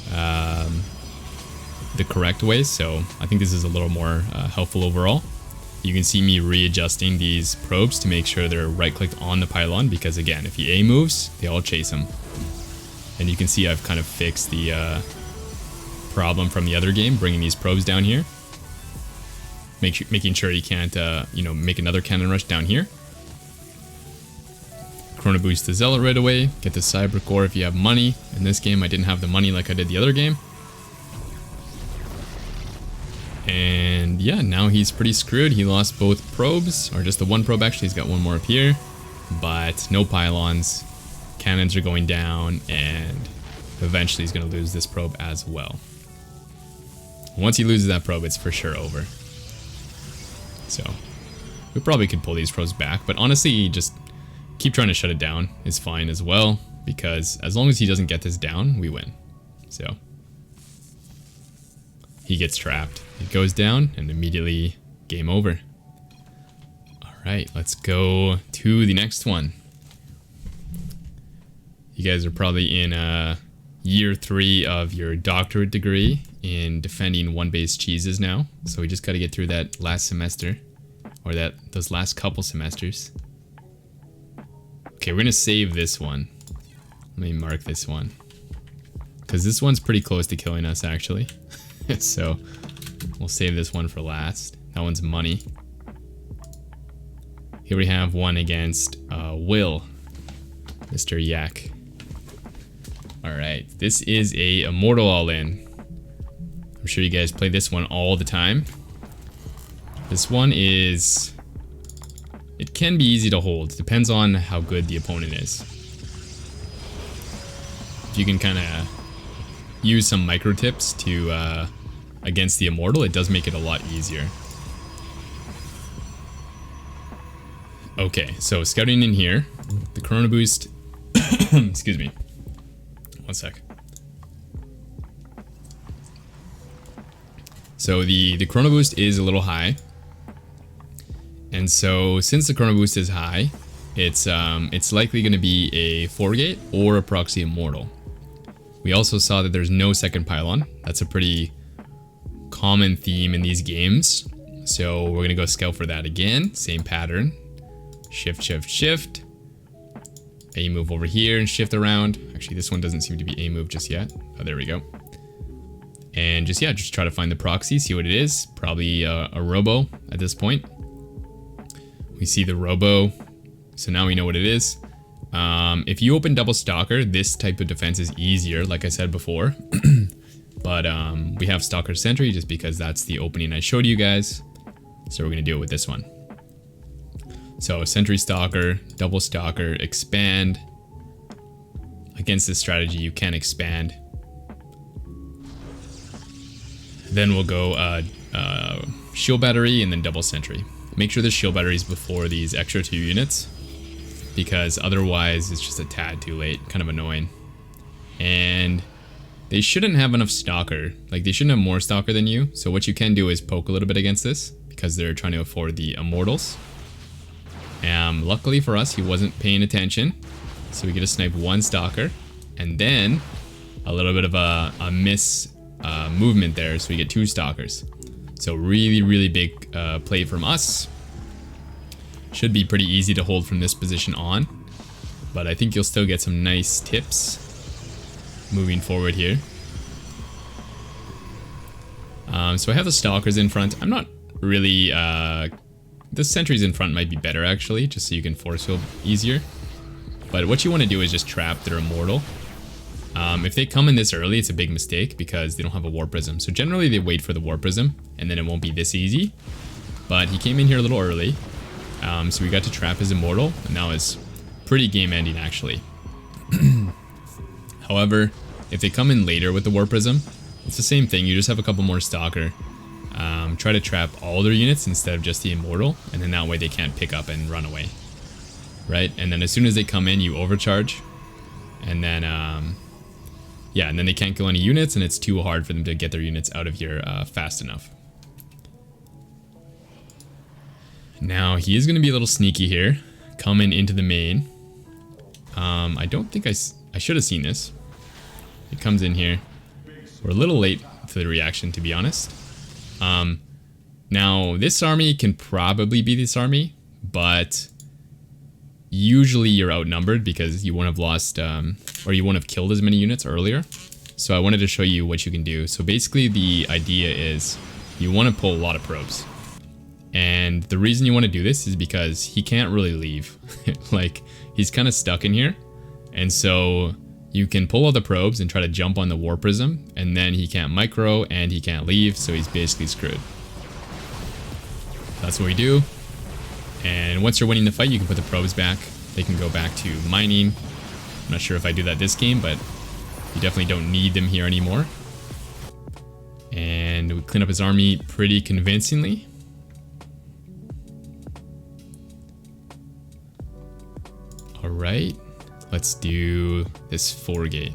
the correct way. So I think this is a little more helpful overall. You can see me readjusting these probes to make sure they're right-clicked on the pylon, because again, if he A moves, they all chase him. And you can see I've kind of fixed the problem from the other game, bringing these probes down here. Making sure he can't, you know, make another cannon rush down here. Chrono boost the Zealot right away. Get the Cyber Core if you have money. In this game, I didn't have the money like I did the other game. And yeah, now he's pretty screwed. He lost both probes, or just the one probe actually. He's got one more up here, but no pylons. Cannons are going down, and eventually he's going to lose this probe as well. Once he loses that probe, it's for sure over. So we probably could pull these probes back, but honestly, just keep trying to shut it down is fine as well, because as long as he doesn't get this down, we win. So he gets trapped. It goes down and immediately game over. Alright, let's go to the next one. You guys are probably in year 3 of your doctorate degree in defending one-base cheeses now. So we just got to get through that last semester, or those last couple semesters. Okay, we're going to save this one. Let me mark this one, because this one's pretty close to killing us actually. So we'll save this one for last. That one's money. Here we have one against Will, Mr. Yak. Alright, this is a Immortal All-In. I'm sure you guys play this one all the time. This one is... It can be easy to hold. Depends on how good the opponent is. If you can kind of use some micro tips to against the Immortal, it does make it a lot easier. Okay, so scouting in here, the Chrono Boost... Excuse me. One sec. So the Chrono Boost is a little high. And so since the Chrono Boost is high, it's likely going to be a 4-gate or a Proxy Immortal. We also saw that there's no second pylon. That's a pretty common theme in these games. So we're going to go scout for that again. Same pattern. Shift, shift, shift. A move over here and shift around. Actually, this one doesn't seem to be a move just yet. Oh, there we go. And just try to find the proxy, see what it is. Probably a robo at this point. We see the robo, so now we know what it is. If you open double stalker, this type of defense is easier, like I said before. But we have stalker sentry just because that's the opening I showed you guys. So we're gonna do it with this one. So sentry stalker, double stalker, expand. Against this strategy, you can expand. Then we'll go shield battery and then double sentry. Make sure the shield battery is before these extra 2 units, because otherwise it's just a tad too late. Kind of annoying. And they shouldn't have enough stalker. Like, they shouldn't have more stalker than you. So what you can do is poke a little bit against this, because they're trying to afford the immortals. Luckily for us, he wasn't paying attention, so we get to snipe 1 stalker, and then a little bit of a miss movement there, so we get 2 stalkers. So really big play from us. Should be pretty easy to hold from this position on, but I think you'll still get some nice tips moving forward here. So I have the stalkers in front. I'm not really... the sentries in front might be better actually, just so you can force field easier. But what you want to do is just trap their immortal. If they come in this early, it's a big mistake because they don't have a War Prism. So generally they wait for the War Prism, and then it won't be this easy. But he came in here a little early, so we got to trap his immortal, and that was pretty game ending actually. However, if they come in later with the War Prism, it's the same thing. You just have a couple more stalker. Try to trap all their units instead of just the immortal, and then that way they can't pick up and run away. Right? And then as soon as they come in, you overcharge. And then, yeah, and then they can't kill any units, and it's too hard for them to get their units out of here fast enough. Now, he is going to be a little sneaky here, coming into the main. I don't think I should have seen this. It comes in here. We're a little late to the reaction, to be honest. Now, this army can probably be this army, but usually you're outnumbered because you won't have lost, or you won't have killed as many units earlier. So I wanted to show you what you can do. So basically the idea is you want to pull a lot of probes. And the reason you want to do this is because he can't really leave. Like, he's kind of stuck in here. And so you can pull all the probes and try to jump on the War Prism, and then he can't micro and he can't leave, so he's basically screwed. That's what we do. And once you're winning the fight, you can put the probes back. They can go back to mining. I'm not sure if I do that this game, but you definitely don't need them here anymore. And we clean up his army pretty convincingly. Alright, let's do this 4-gate.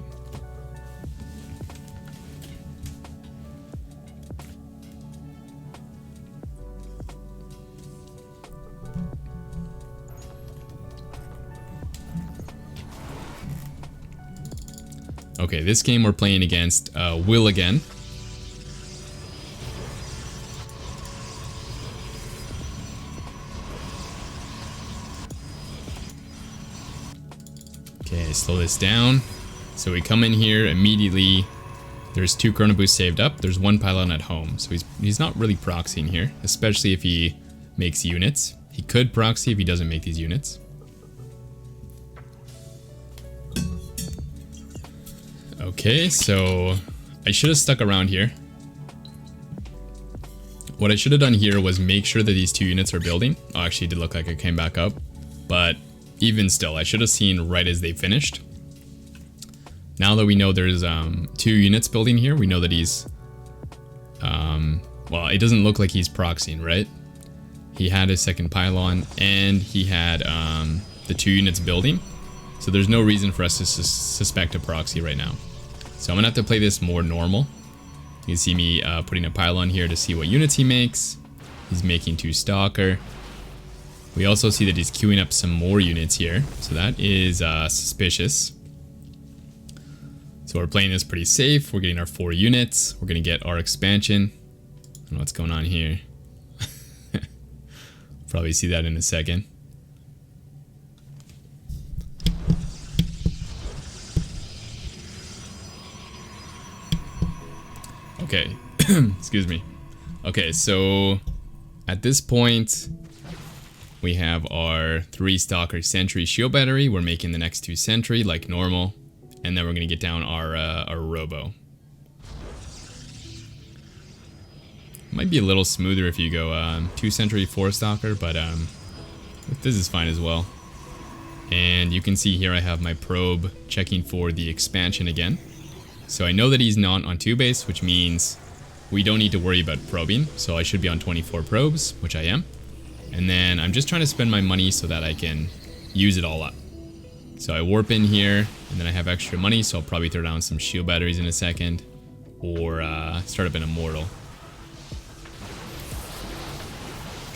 Okay, this game we're playing against Will again. Okay, slow this down. So we come in here immediately. There's 2 chrono boosts saved up. There's 1 pylon at home. So he's not really proxying here, especially if he makes units. He could proxy if he doesn't make these units. Okay, so I should have stuck around here. What I should have done here was make sure that these 2 units are building. Oh, actually, it did look like it came back up. But even still, I should have seen right as they finished. Now that we know there's 2 units building here, we know that he's... well, it doesn't look like he's proxying, right? He had his second pylon, and he had the 2 units building. So there's no reason for us to suspect a proxy right now. So I'm going to have to play this more normal. You can see me putting a pylon here to see what units he makes. He's making 2 stalker. We also see that he's queuing up some more units here. So that is suspicious. So we're playing this pretty safe. We're getting our 4 units. We're going to get our expansion. I don't know what's going on here. Probably see that in a second. Okay, excuse me. Okay, so at this point, we have our 3 Stalker Sentry Shield Battery. We're making the next 2 Sentry like normal. And then we're going to get down our Robo. Might be a little smoother if you go 2 Sentry, 4 Stalker, but this is fine as well. And you can see here I have my probe checking for the expansion again. So I know that he's not on 2 base, which means we don't need to worry about probing. So I should be on 24 probes, which I am. And then I'm just trying to spend my money so that I can use it all up. So I warp in here, and then I have extra money, so I'll probably throw down some shield batteries in a second. Or start up an Immortal.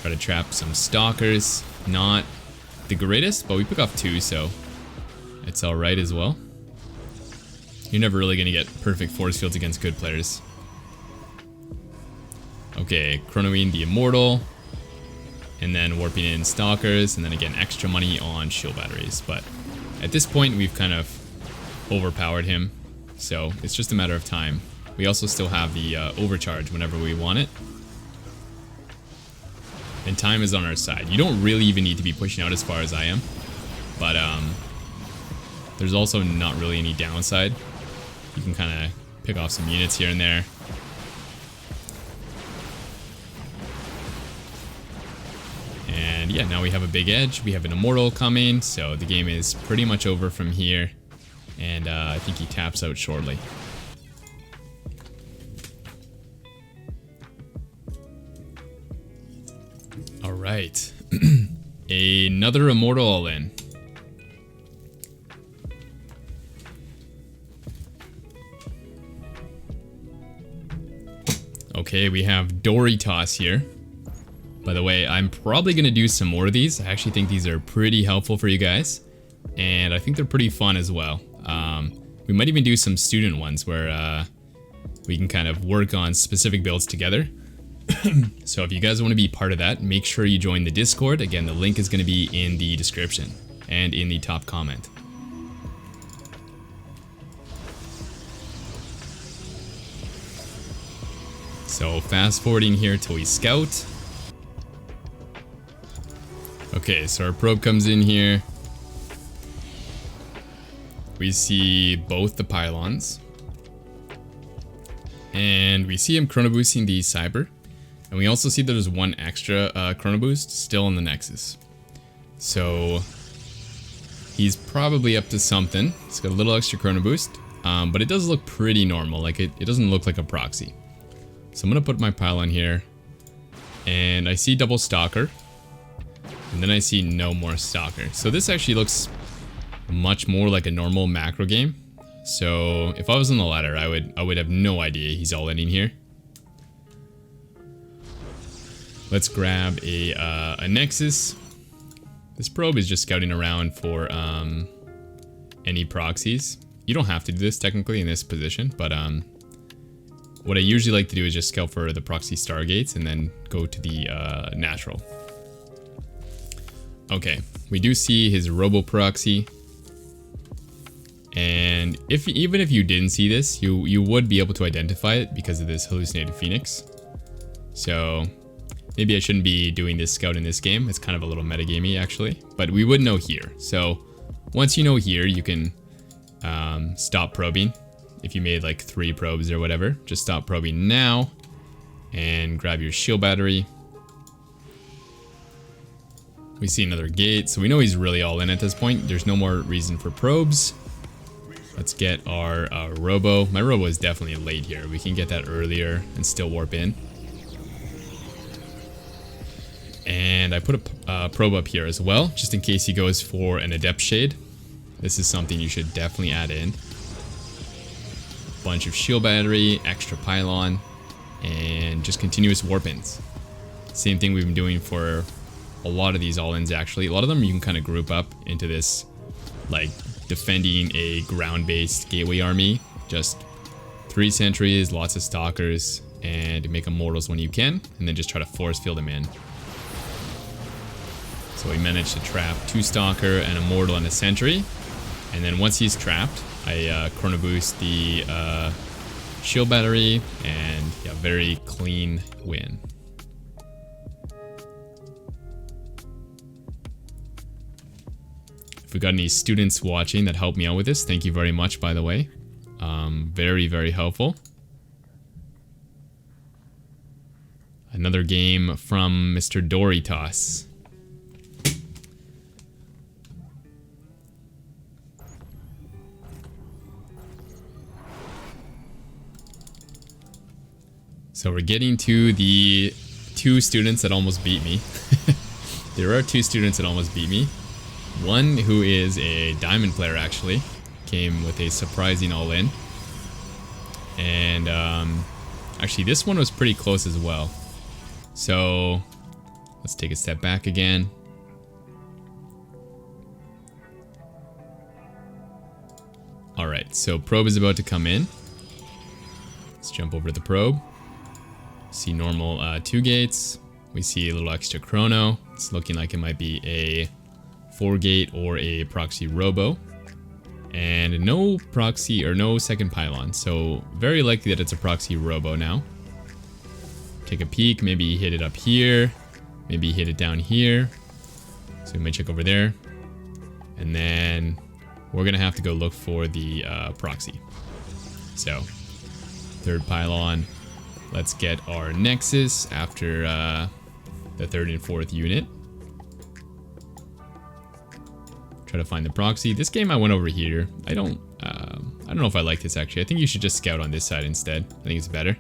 Try to trap some Stalkers. Not the greatest, but we pick off 2, so it's alright as well. You're never really going to get perfect force fields against good players. Okay, chronoing the Immortal. And then warping in Stalkers, and then again extra money on shield batteries. But at this point we've kind of overpowered him, so it's just a matter of time. We also still have the overcharge whenever we want it. And time is on our side. You don't really even need to be pushing out as far as I am. But there's also not really any downside. You can kind of pick off some units here and there. And yeah, now we have a big edge. We have an Immortal coming, so the game is pretty much over from here. And I think he taps out shortly. Alright. Another Immortal all in. Okay, we have Protoss here. By the way, I'm probably going to do some more of these. I actually think these are pretty helpful for you guys. And I think they're pretty fun as well. We might even do some student ones where we can kind of work on specific builds together. So if you guys want to be part of that, make sure you join the Discord. Again, the link is going to be in the description and in the top comment. So fast forwarding here till we scout. Okay, so our probe comes in here. We see both the pylons. And we see him chrono boosting the Cyber. And we also see that there's 1 extra chrono boost still in the Nexus. So he's probably up to something. He's got a little extra chrono boost. But it does look pretty normal. Like it doesn't look like a proxy. So I'm going to put my pylon here. And I see double Stalker. And then I see no more Stalker. So this actually looks much more like a normal macro game. So if I was on the ladder, I would have no idea he's all in here. Let's grab a Nexus. This probe is just scouting around for any proxies. You don't have to do this technically in this position, but what I usually like to do is just scout for the proxy stargates and then go to the natural. Okay, we do see his robo proxy. And even if you didn't see this, you would be able to identify it because of this hallucinated phoenix. So maybe I shouldn't be doing this scout in this game. It's kind of a little metagamey actually, but we would know here. So once you know here, you can stop probing. If you made like 3 probes or whatever, just stop probing now and grab your shield battery. We see another gate, so we know he's really all in at this point. There's no more reason for probes. Let's get our robo. My robo is definitely late here. We can get that earlier and still warp in. And I put a probe up here as well, just in case he goes for an adept shade. This is something you should definitely add in. Bunch of shield battery, extra pylon, and just continuous warp-ins. Same thing we've been doing for a lot of these all-ins actually. A lot of them you can kind of group up into this, like, defending a ground-based gateway army. Just 3 sentries, lots of stalkers, and make immortals when you can, and then just try to force field them in. So we managed to trap 2 stalker, an immortal, and a sentry. And then once he's trapped, I chrono boost the shield battery, and yeah, very clean win. If we got any students watching that helped me out with this, thank you very much, by the way. Very, very helpful. Another game from Mr. Protoss. So we're getting to the 2 students that almost beat me. There are 2 students that almost beat me. One who is a diamond player actually came with a surprising all-in. And actually this one was pretty close as well. So let's take a step back again. Alright, so probe is about to come in. Let's jump over to the probe. See normal 2 gates. We see a little extra chrono. It's looking like it might be a 4 gate or a proxy robo. And no proxy or no second pylon. So very likely that it's a proxy robo now. Take a peek, maybe hit it up here. Maybe hit it down here. So we might check over there. And then we're gonna have to go look for the proxy. So 3rd pylon. Let's get our Nexus after the 3rd and 4th unit. Try to find the proxy. This game I went over here. I don't know if I like this actually. I think you should just scout on this side instead. I think it's better.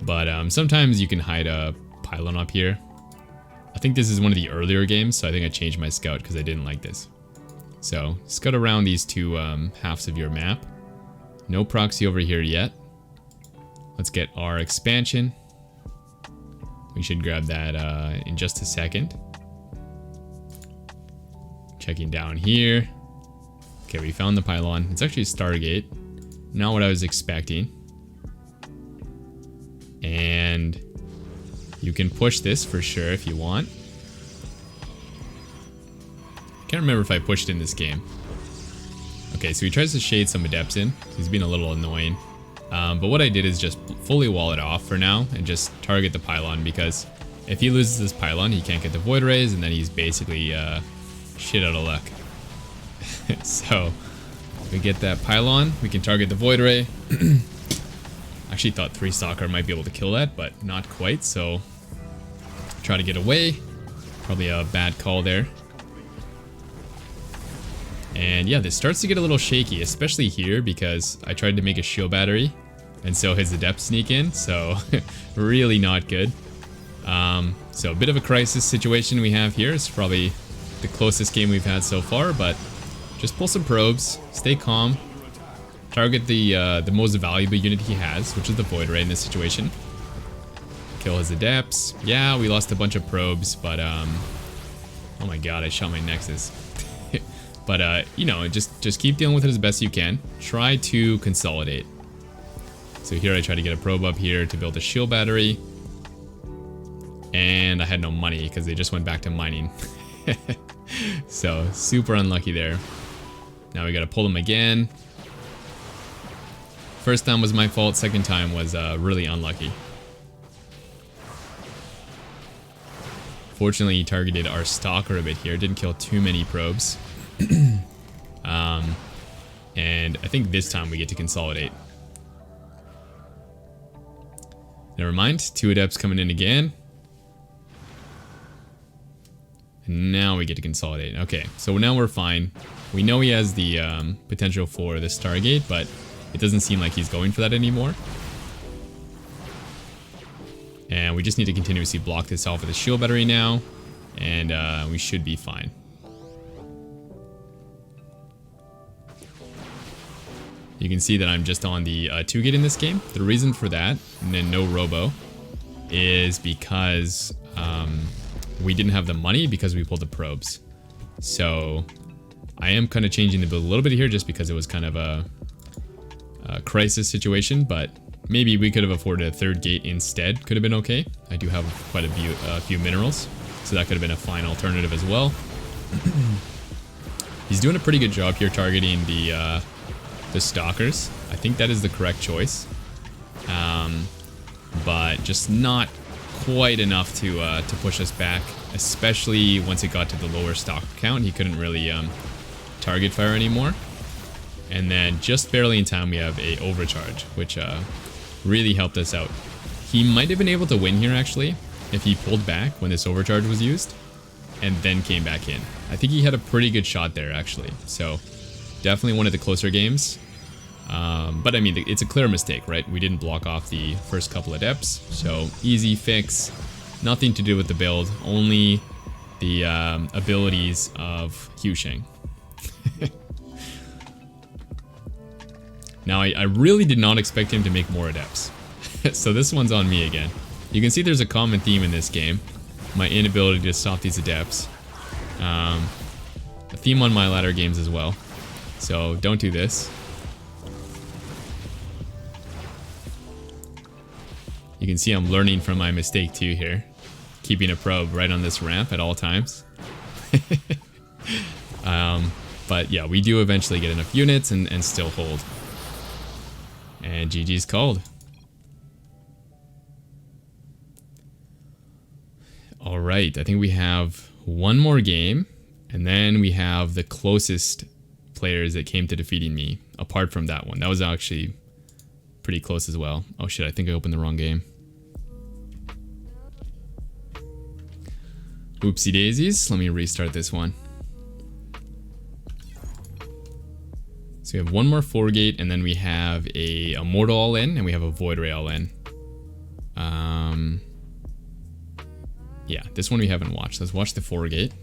But sometimes you can hide a pylon up here. I think this is one of the earlier games, so I think I changed my scout because I didn't like this. So scout around these 2 halves of your map. No proxy over here yet. Let's get our expansion. We should grab that in just a second. Checking down here. Okay, we found the pylon. It's actually a Stargate. Not what I was expecting. And you can push this for sure if you want. Can't remember if I pushed in this game. Okay, so he tries to shade some adepts in. He's being a little annoying. But what I did is just fully wall it off for now and just target the pylon, because if he loses this pylon, he can't get the void rays, and then he's basically shit out of luck. So we get that pylon, we can target the void ray. Actually thought 3 stalker might be able to kill that, but not quite, so try to get away. Probably a bad call there. And yeah, this starts to get a little shaky, especially here because I tried to make a shield battery, and so his adept sneak in, so really not good. So a bit of a crisis situation we have here. It's probably the closest game we've had so far, but just pull some probes, stay calm, target the most valuable unit he has, which is the void ray in this situation. Kill his adepts. Yeah, we lost a bunch of probes, but oh my god, I shot my nexus. But you know, just keep dealing with it as best you can. Try to consolidate. So here I try to get a probe up here to build a shield battery. And I had no money because they just went back to mining. So super unlucky there. Now we gotta pull them again. First time was my fault, second time was really unlucky. Fortunately, he targeted our stalker a bit here, didn't kill too many probes. And I think this time we get to consolidate. Never mind, 2 adepts coming in again. And now we get to consolidate. Okay, so now we're fine. We know he has the potential for the Stargate, but it doesn't seem like he's going for that anymore. And we just need to continuously block this off with a shield battery now. And we should be fine. You can see that I'm just on the 2 gate in this game. The reason for that, and then no robo, is because we didn't have the money because we pulled the probes. So I am kind of changing the build a little bit here just because it was kind of a crisis situation, but maybe we could have afforded a 3rd gate instead. Could have been okay. I do have quite a few minerals, so that could have been a fine alternative as well. He's doing a pretty good job here targeting the stalkers. I think that is the correct choice, but just not quite enough to push us back, especially once it got to the lower stock count. He couldn't really target fire anymore. And then just barely in time we have a overcharge, which really helped us out. He might have been able to win here actually if he pulled back when this overcharge was used and then came back in. I think he had a pretty good shot there actually, so definitely one of the closer games. But I mean, it's a clear mistake, right? We didn't block off the first couple of adepts, so easy fix. Nothing to do with the build, only the abilities of HuShang. Now, I really did not expect him to make more adepts. So this one's on me again. You can see there's a common theme in this game. My inability to stop these adepts. A theme on my latter games as well. So don't do this. You can see I'm learning from my mistake too here. Keeping a probe right on this ramp at all times. But yeah, we do eventually get enough units and still hold. And GG's called. Alright, I think we have one more game. And then we have the closest players that came to defeating me. Apart from that one. That was actually pretty close as well. Oh shit, I think I opened the wrong game. Oopsie daisies. Let me restart this one. So we have one more 4 gate, and then we have a Immortal all in, and we have a Void Ray all in. Yeah, this one we haven't watched. Let's watch the 4 gate.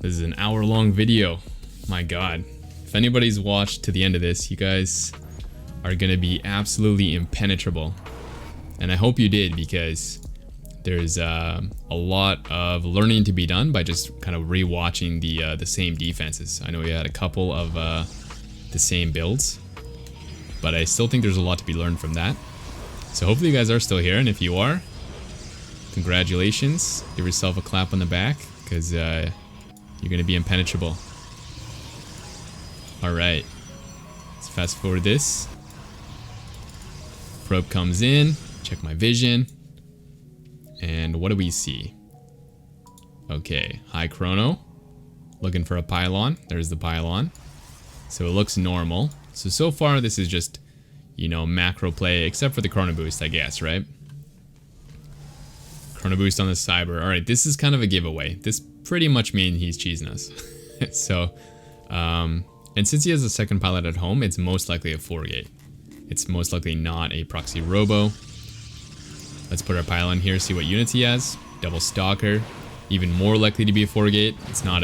This is an hour-long video. My god. If anybody's watched to the end of this, you guys are gonna be absolutely impenetrable. And I hope you did, because there's a lot of learning to be done by just kind of rewatching the same defenses. I know we had a couple of the same builds, but I still think there's a lot to be learned from that. So hopefully you guys are still here, and if you are, congratulations. Give yourself a clap on the back, because you're going to be impenetrable. Alright, let's fast forward this. Probe comes in, check my vision. And what do we see? Okay, high chrono. Looking for a pylon. There's the pylon. So it looks normal. So far this is just, you know, macro play, except for the chrono boost, I guess, right? Chrono boost on the cyber. Alright, this is kind of a giveaway. This pretty much means he's cheesing us. So, and since he has a second pilot at home, it's most likely a 4 gate. It's most likely not a proxy robo. Let's put our pylon here, see what units he has. Double stalker, even more likely to be a 4 gate. It's not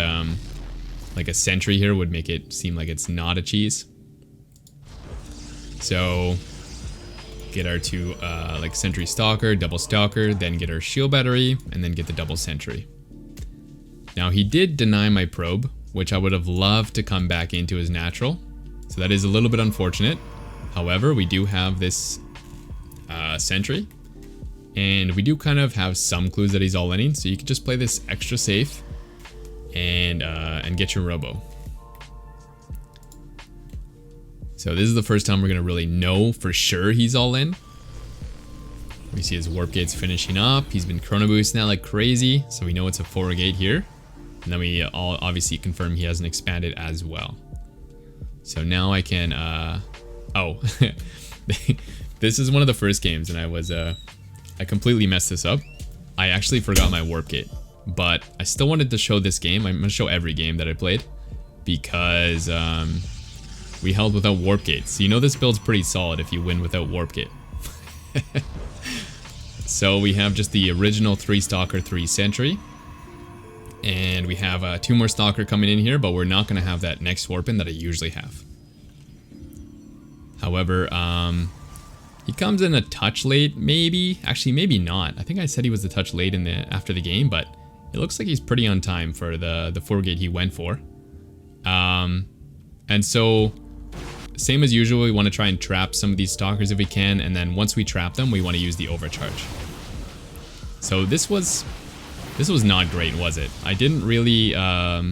like a sentry here would make it seem like it's not a cheese. So get our 2 like sentry stalker, double stalker, then get our shield battery, and then get the double sentry. Now he did deny my probe, which I would have loved to come back into his natural. So that is a little bit unfortunate. However, we do have this sentry. And we do kind of have some clues that he's all-inning, so you can just play this extra safe and get your robo. So this is the first time we're gonna really know for sure he's all in. We see his warp gates finishing up. He's been chrono boosting that like crazy, so we know it's a 4 gate here. And then we all obviously confirm he hasn't expanded as well. So now I can oh this is one of the first games, and I completely messed this up. I actually forgot my warp gate, but I still wanted to show this game. I'm gonna show every game that I played because we held without warp gate. So you know this build's pretty solid if you win without warp gate. So we have just the original 3 Stalker, 3 Sentry. And we have 2 more Stalker coming in here, but we're not gonna have that next warp in that I usually have. However, he comes in a touch late, maybe. Actually, maybe not. I think I said he was a touch late in after the game, but it looks like he's pretty on time for the 4 gate he went for. And so, same as usual, we want to try and trap some of these stalkers if we can, and then once we trap them, we want to use the overcharge. So this was not great, was it? I didn't really. I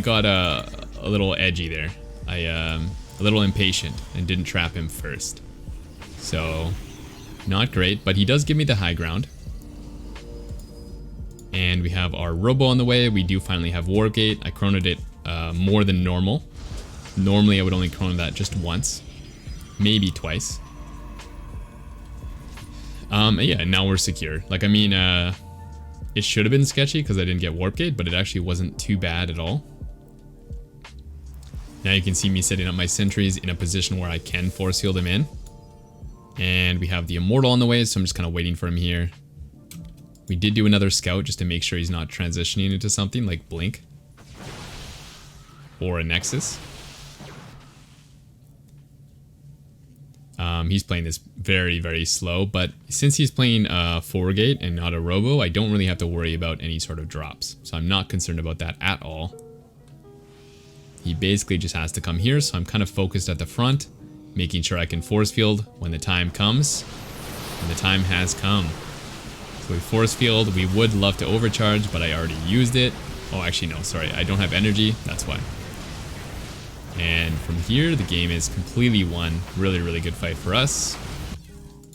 got a little edgy there. A little impatient and didn't trap him first. So, not great, but he does give me the high ground. And we have our robo on the way. We do finally have warp gate. I chronoed it more than normal. Normally I would only chrono that just once, maybe twice. Yeah, now we're secure. Like, I mean, it should have been sketchy because I didn't get warp gate, but it actually wasn't too bad at all. Now you can see me setting up my sentries in a position where I can force field him in. And we have the Immortal on the way, so I'm just kind of waiting for him here. We did do another scout just to make sure he's not transitioning into something like Blink. Or a Nexus. He's playing this very, very slow, but since he's playing 4 gate and not a robo, I don't really have to worry about any sort of drops. So I'm not concerned about that at all. He basically just has to come here, so I'm kind of focused at the front, making sure I can force field when the time comes. And the time has come. So we force field, we would love to overcharge, but I already used it. Oh, actually no, sorry, I don't have energy, that's why. And from here, the game is completely won. Really, really good fight for us.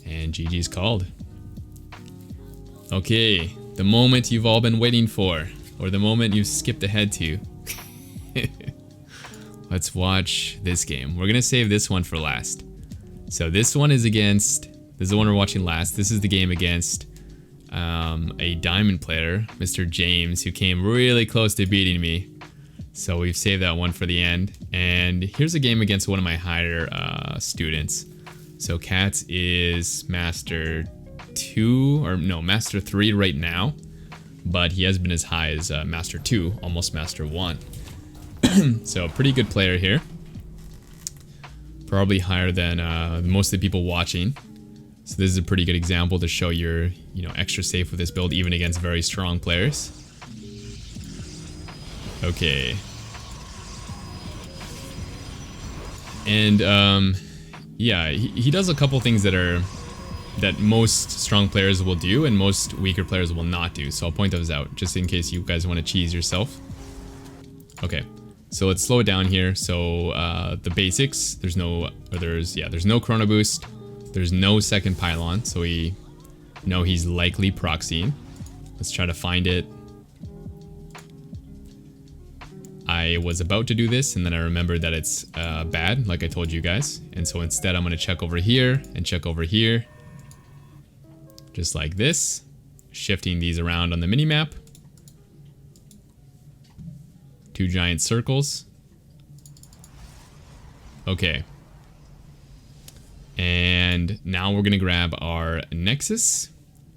And GG's called. Okay, the moment you've all been waiting for, or the moment you've skipped ahead to. Let's watch this game. We're gonna save this one for last. So this one is against, this is the one we're watching last. This is the game against a diamond player, Mr. James, who came really close to beating me. So we've saved that one for the end. And here's a game against one of my higher students. So Katz is Master 2, or no, Master 3 right now. But he has been as high as Master 2, almost Master 1. So pretty good player here. Probably higher than most of the people watching. So this is a pretty good example to show you're, extra safe with this build even against very strong players. Okay. And yeah, he does a couple things that most strong players will do and most weaker players will not do. So I'll point those out just in case you guys want to cheese yourself. Okay. So let's slow it down here. So the basics, there's no chrono boost, there's no second pylon, so we know he's likely proxying. Let's try to find it. I was about to do this and then I remembered that it's bad, like I told you guys, and so instead I'm going to check over here and check over here, just like this, shifting these around on the minimap. 2 giant circles. Okay. And now we're gonna grab our Nexus.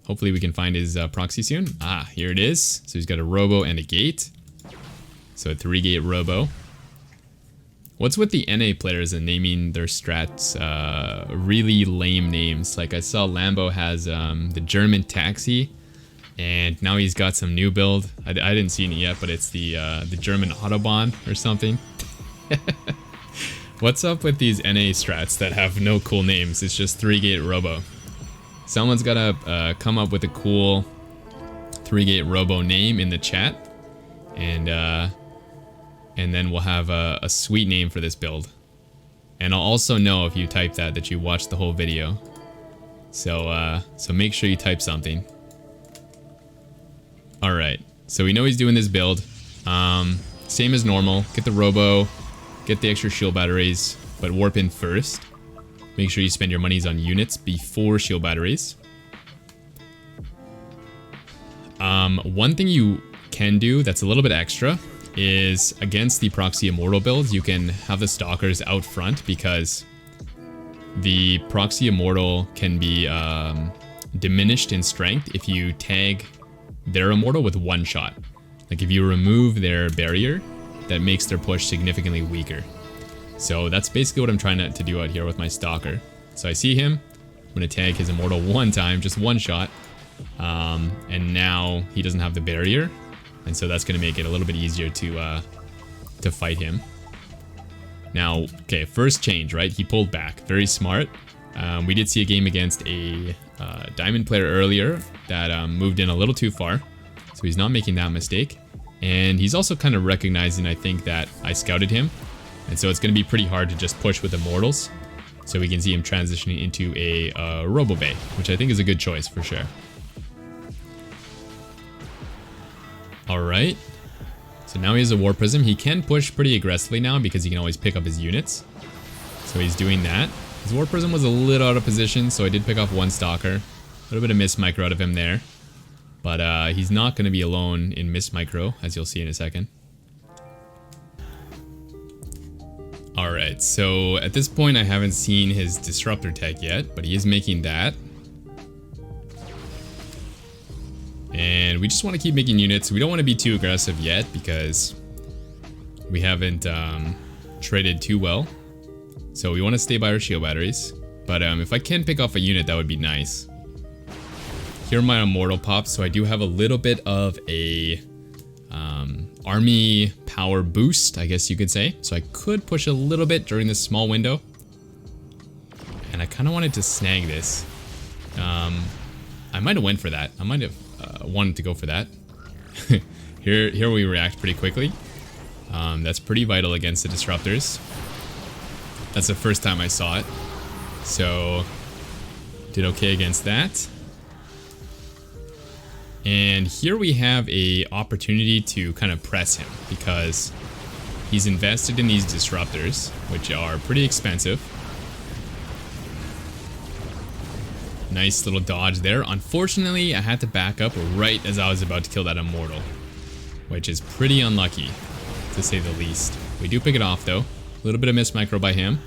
Hopefully we can find his proxy soon. Ah, here it is. So he's got a robo and a gate. So a 3 gate robo. What's with the NA players and naming their strats really lame names? Like I saw Lambo has the German taxi. And now he's got some new build. I didn't see it yet, but it's the German Autobahn or something. What's up with these NA strats that have no cool names? It's just 3-gate robo. Someone's gotta come up with a cool 3-gate robo name in the chat, and then we'll have a sweet name for this build. And I'll also know if you type that you watched the whole video. So make sure you type something. All right, so we know he's doing this build. Same as normal. Get the robo, get the extra shield batteries, but warp in first. Make sure you spend your monies on units before shield batteries. One thing you can do that's a little bit extra is against the proxy immortal builds, you can have the stalkers out front because the proxy immortal can be diminished in strength if you tag their immortal with one shot. Like if you remove their barrier, that makes their push significantly weaker. So that's basically what I'm trying to do out here with my stalker. So I see him, I'm gonna tag his immortal one time, just one shot, and now he doesn't have the barrier, and so that's gonna make it a little bit easier to fight him. Now, okay, first change, right? He pulled back, very smart. We did see a game against a diamond player earlier that moved in a little too far, so he's not making that mistake. And he's also kind of recognizing, I think, that I scouted him, and so it's going to be pretty hard to just push with immortals. So we can see him transitioning into a robo bay, which I think is a good choice for sure. All right, so now he has a war prism. He can push pretty aggressively now because he can always pick up his units. So he's doing that. His war prism was a little out of position, so I did pick off one stalker. A little bit of miss micro out of him there. But he's not going to be alone in miss micro, as you'll see in a second. Alright, so at this point I haven't seen his disruptor tech yet, but he is making that. And we just want to keep making units. We don't want to be too aggressive yet because we haven't traded too well. So we want to stay by our shield batteries. But if I can pick off a unit, that would be nice. Here are my immortal pops, so I do have a little bit of a army power boost, I guess you could say. So I could push a little bit during this small window. And I kind of wanted to snag this. I might have went for that. I might have wanted to go for that. Here we react pretty quickly. That's pretty vital against the disruptors. That's the first time I saw it. So did okay against that. And here we have a opportunity to kind of press him because he's invested in these disruptors, which are pretty expensive. Nice little dodge there. Unfortunately, I had to back up right as I was about to kill that immortal, which is pretty unlucky, to say the least. We do pick it off though. A little bit of miss micro by him.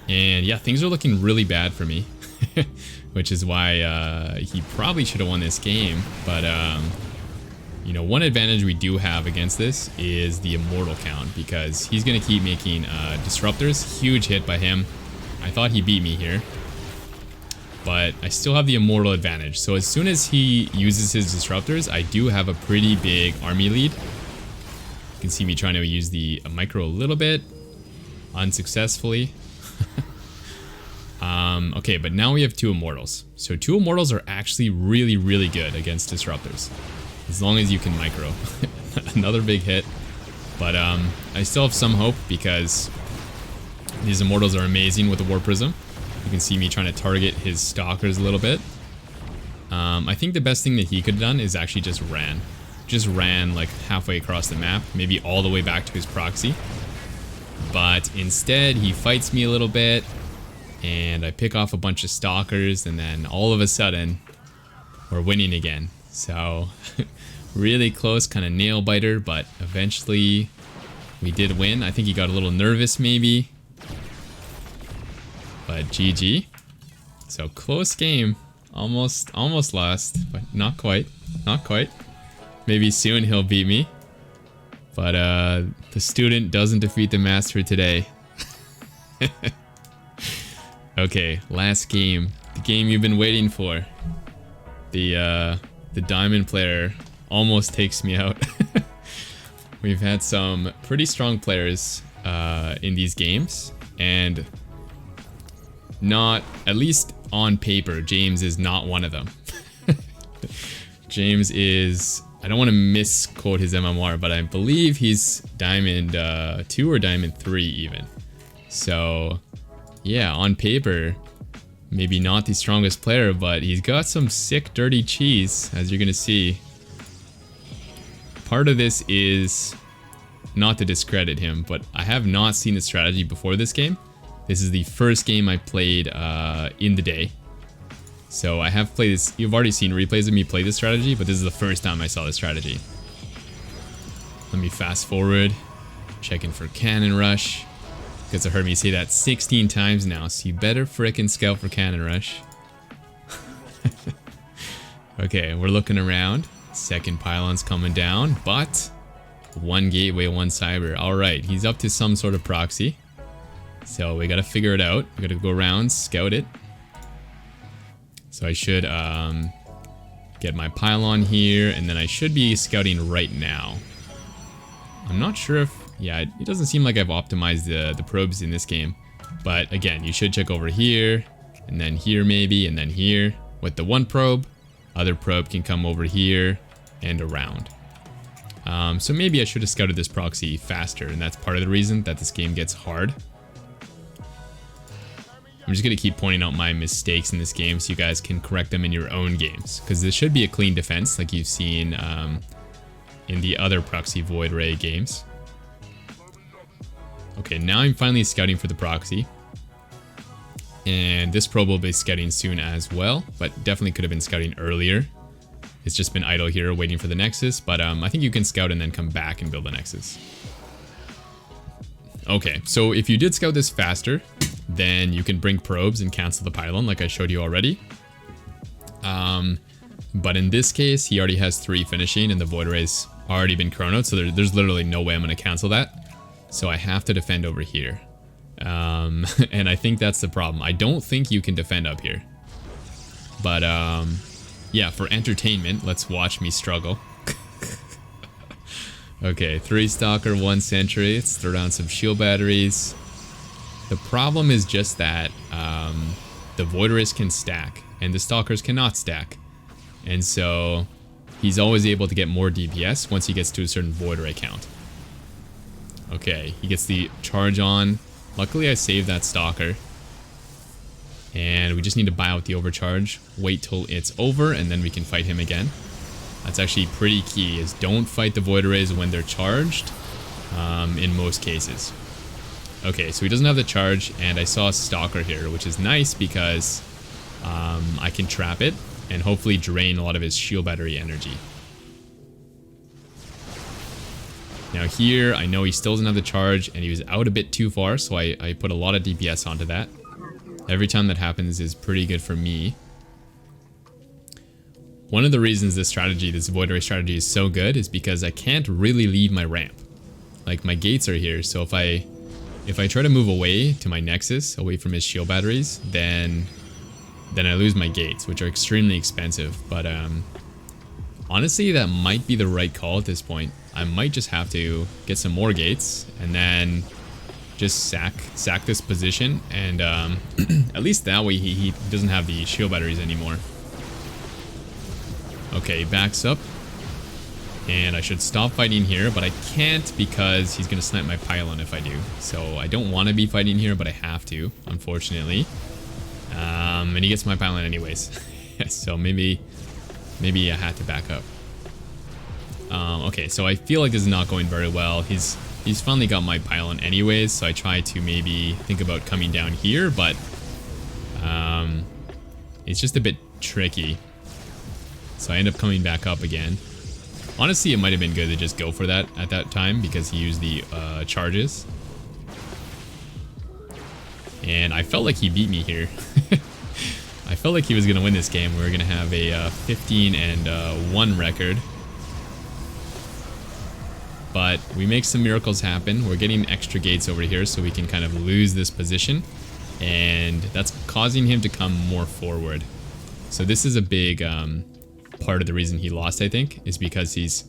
And yeah, things are looking really bad for me. Which is why he probably should have won this game. But, you know, one advantage we do have against this is the immortal count, because he's going to keep making disruptors. Huge hit by him. I thought he beat me here. But I still have the immortal advantage. So as soon as he uses his disruptors, I do have a pretty big army lead. You can see me trying to use the micro a little bit. Unsuccessfully. Okay, but now we have 2 immortals. So 2 immortals are actually really, really good against disruptors, as long as you can micro. Another big hit, but I still have some hope because these immortals are amazing with the war prism. You can see me trying to target his stalkers a little bit. I think the best thing that he could have done is actually just ran like halfway across the map, maybe all the way back to his proxy. But instead he fights me a little bit, and I pick off a bunch of stalkers, and then all of a sudden we're winning again. So really close, kind of nail biter, but eventually we did win. I think he got a little nervous maybe, but GG. So close game, almost lost, but not quite. Maybe soon he'll beat me, but the student doesn't defeat the master today. Okay, last game. The game you've been waiting for. The diamond player almost takes me out. We've had some pretty strong players in these games, and not, at least on paper, James is not one of them. James is, I don't want to misquote his MMR, but I believe he's diamond 2 or diamond 3 even. So yeah, on paper, maybe not the strongest player, but he's got some sick dirty cheese, as you're gonna see. Part of this is not to discredit him, but I have not seen the strategy before this game. This is the first game I played in the day. So I have played this, you've already seen replays of me play this strategy, but this is the first time I saw this strategy. Let me fast forward, checking for cannon rush, because I heard me say that 16 times now, so you better frickin' scout for cannon rush. Okay, we're looking around. Second pylon's coming down, but one gateway, one cyber. Alright, he's up to some sort of proxy. So we gotta figure it out. We gotta go around, scout it. So I should get my pylon here, and then I should be scouting right now. I'm not sure if, yeah, it doesn't seem like I've optimized the probes in this game. But again, you should check over here, and then here maybe, and then here. With the one probe, other probe can come over here and around. So maybe I should have scouted this proxy faster, and that's part of the reason that this game gets hard. I'm just going to keep pointing out my mistakes in this game so you guys can correct them in your own games. Because this should be a clean defense like you've seen in the other proxy Void Ray games. Okay, now I'm finally scouting for the proxy. And this probe will be scouting soon as well, but definitely could have been scouting earlier. It's just been idle here waiting for the Nexus, but I think you can scout and then come back and build the Nexus. Okay, so if you did scout this faster, then you can bring probes and cancel the pylon like I showed you already. But in this case, he already has 3 finishing and the Void Ray's already been chronoed, so there's literally no way I'm going to cancel that. So I have to defend over here. And I think that's the problem. I don't think you can defend up here. But yeah, for entertainment, let's watch me struggle. Okay, 3 Stalker, 1 Sentry. Let's throw down some shield batteries. The problem is just that the Void Rays can stack, and the Stalkers cannot stack. And so he's always able to get more DPS once he gets to a certain Void Ray count. Okay, he gets the charge on. Luckily I saved that Stalker. And we just need to buy out the overcharge, wait till it's over, and then we can fight him again. That's actually pretty key, is don't fight the Void Rays when they're charged, in most cases. Okay, so he doesn't have the charge, and I saw a Stalker here, which is nice because I can trap it and hopefully drain a lot of his shield battery energy. Now here, I know he still doesn't have the charge, and he was out a bit too far, so I put a lot of DPS onto that. Every time that happens is pretty good for me. One of the reasons this Void Ray strategy is so good is because I can't really leave my ramp. Like, my gates are here, so if I try to move away to my Nexus, away from his shield batteries, then I lose my gates, which are extremely expensive. But honestly, that might be the right call at this point. I might just have to get some more gates, and then just sack this position, and at least that way he doesn't have the shield batteries anymore. Okay, backs up. And I should stop fighting here, but I can't because he's going to snipe my pylon if I do. So I don't want to be fighting here, but I have to, unfortunately. And he gets my pylon anyways. So maybe I had to back up. Okay, so I feel like this is not going very well. He's finally got my pylon anyways, so I try to maybe think about coming down here, but it's just a bit tricky. So I end up coming back up again. Honestly, it might have been good to just go for that at that time because he used the charges. And I felt like he beat me here. I felt like he was going to win this game. We were going to have a 15-1 record. But we make some miracles happen. We're getting extra gates over here so we can kind of lose this position. And that's causing him to come more forward. So this is a big part of the reason he lost, I think, is because he's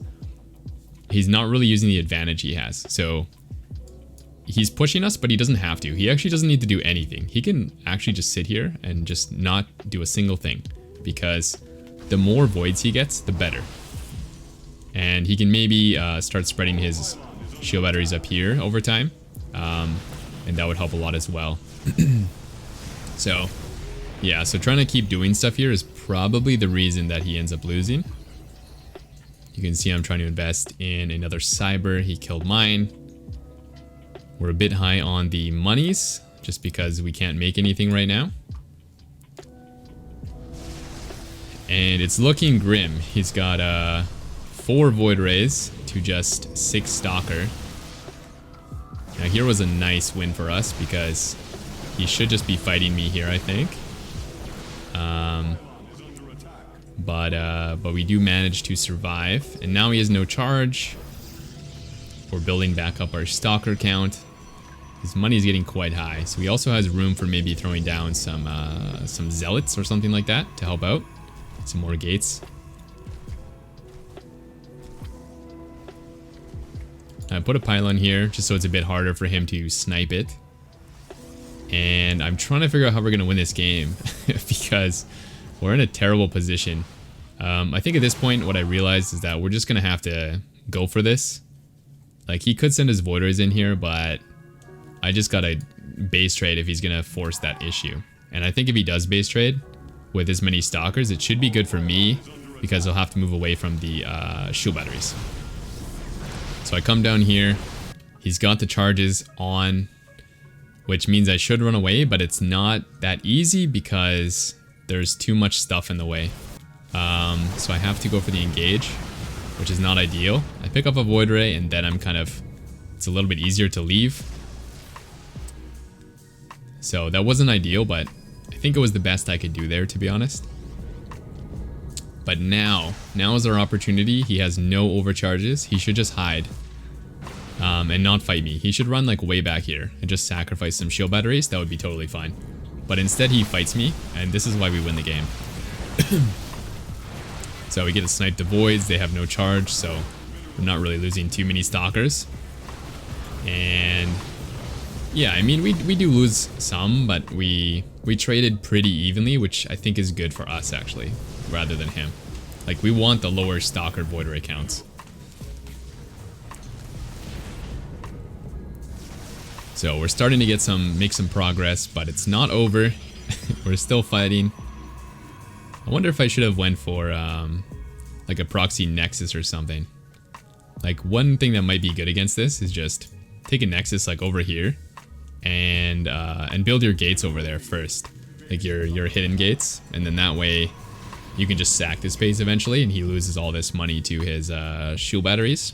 not really using the advantage he has. So he's pushing us, but he doesn't have to. He actually doesn't need to do anything. He can actually just sit here and just not do a single thing, because the more voids he gets, the better. And he can maybe start spreading his shield batteries up here over time, and that would help a lot as well. So yeah, so trying to keep doing stuff here is probably the reason that he ends up losing. You can see I'm trying to invest in another cyber. He killed mine. We're a bit high on the monies, just because we can't make anything right now. And it's looking grim. He's got 4 Void Rays to just 6 Stalker. Now here was a nice win for us, because he should just be fighting me here, I think. But we do manage to survive, and now he has no charge. We're building back up our Stalker count. His money is getting quite high, so he also has room for maybe throwing down some zealots or something like that to help out. Some more gates. I put a pylon here just so it's a bit harder for him to snipe it. And I'm trying to figure out how we're going to win this game because we're in a terrible position. I think at this point what I realized is that we're just going to have to go for this. Like, he could send his Void Rays in here, but I just got to base trade if he's going to force that issue. And I think if he does base trade with as many Stalkers, it should be good for me, because I'll have to move away from the shield batteries. So I come down here. He's got the charges on, which means I should run away, but it's not that easy because there's too much stuff in the way. So I have to go for the engage, which is not ideal. I pick up a Void Ray, and then it's a little bit easier to leave. So that wasn't ideal, but I think it was the best I could do there, to be honest. But now is our opportunity. He has no overcharges. He should just hide and not fight me. He should run like way back here and just sacrifice some shield batteries. That would be totally fine. But instead he fights me, and this is why we win the game. So we get to snipe the voids. They have no charge, so we're not really losing too many Stalkers. And yeah, I mean, we do lose some, but we traded pretty evenly, which I think is good for us, actually, rather than him. Like, we want the lower Stalker Void Ray counts. So we're starting to make some progress, but it's not over. We're still fighting. I wonder if I should have went for like a proxy nexus or something. Like, one thing that might be good against this is just take a nexus like over here and build your gates over there first, like your hidden gates, and then that way you can just sack this base eventually, and he loses all this money to his shield batteries.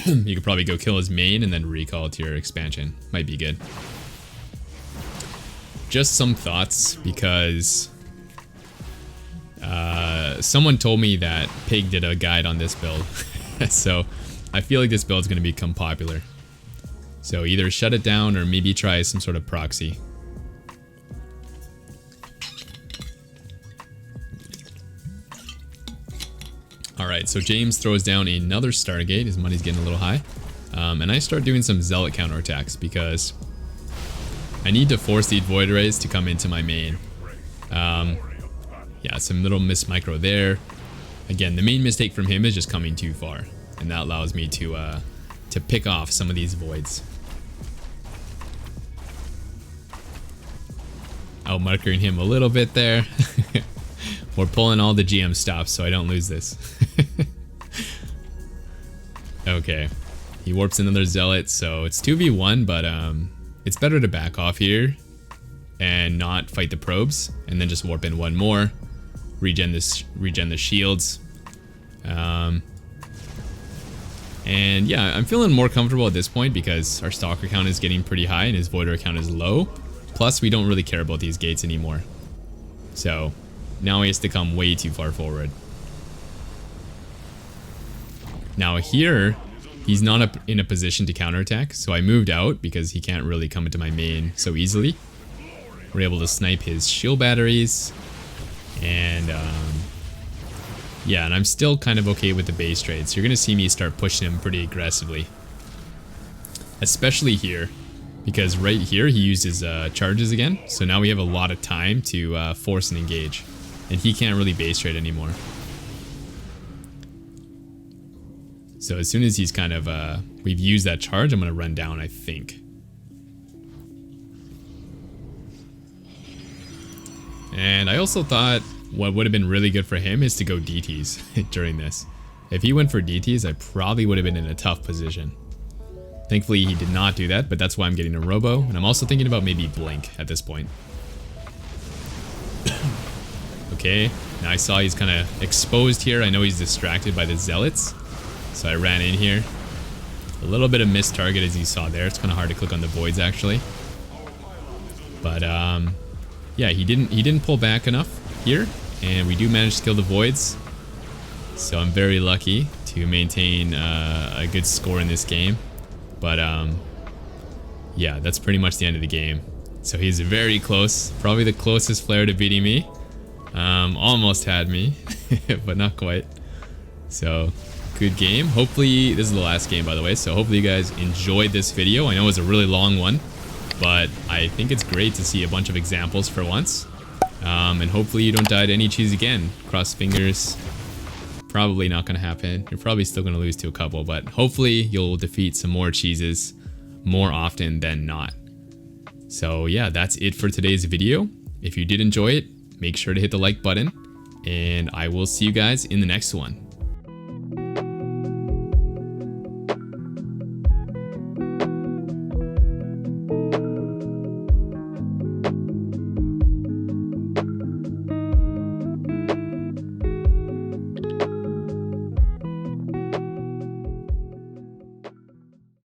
You could probably go kill his main and then recall it to your expansion. Might be good. Just some thoughts, because someone told me that Pig did a guide on this build. So I feel like this build is going to become popular. So either shut it down or maybe try some sort of proxy. Alright, so James throws down another Stargate. His money's getting a little high. And I start doing some Zealot counterattacks because I need to force the Void Rays to come into my main. Yeah, some little miss micro there. Again, the main mistake from him is just coming too far, and that allows me to pick off some of these voids. Outmarkering him a little bit there. We're pulling all the GM stops so I don't lose this. Okay, he warps another Zealot, so it's 2v1, but it's better to back off here and not fight the probes, and then just warp in one more, regen the shields. And yeah, I'm feeling more comfortable at this point because our Stalker count is getting pretty high and his Voider count is low. Plus, we don't really care about these gates anymore. So now he has to come way too far forward. Now here, he's not in a position to counterattack, so I moved out because he can't really come into my main so easily. We're able to snipe his shield batteries, and Yeah, and I'm still kind of okay with the base trade. So you're going to see me start pushing him pretty aggressively. Especially here. Because right here he used his charges again. So now we have a lot of time to force and engage. And he can't really base trade anymore. So as soon as he's kind of, we've used that charge, I'm going to run down, I think. And I also thought what would have been really good for him is to go DTs during this. If he went for DTs, I probably would have been in a tough position. Thankfully, he did not do that, but that's why I'm getting a Robo. And I'm also thinking about maybe Blink at this point. Okay, now I saw he's kind of exposed here. I know he's distracted by the Zealots. So I ran in here. A little bit of missed target as you saw there. It's kind of hard to click on the voids actually. But yeah, he didn't pull back enough here, and we do manage to kill the voids. So I'm very lucky to maintain a good score in this game. But yeah, that's pretty much the end of the game. So he's very close, probably the closest player to beating me. Almost had me, but not quite. So good game. Hopefully, this is the last game by the way, so hopefully you guys enjoyed this video. I know it was a really long one, but I think it's great to see a bunch of examples for once. And hopefully you don't die to any cheese again. Cross fingers. Probably not going to happen. You're probably still going to lose to a couple, but hopefully you'll defeat some more cheeses more often than not. So yeah, that's it for today's video. If you did enjoy it, make sure to hit the like button, and I will see you guys in the next one.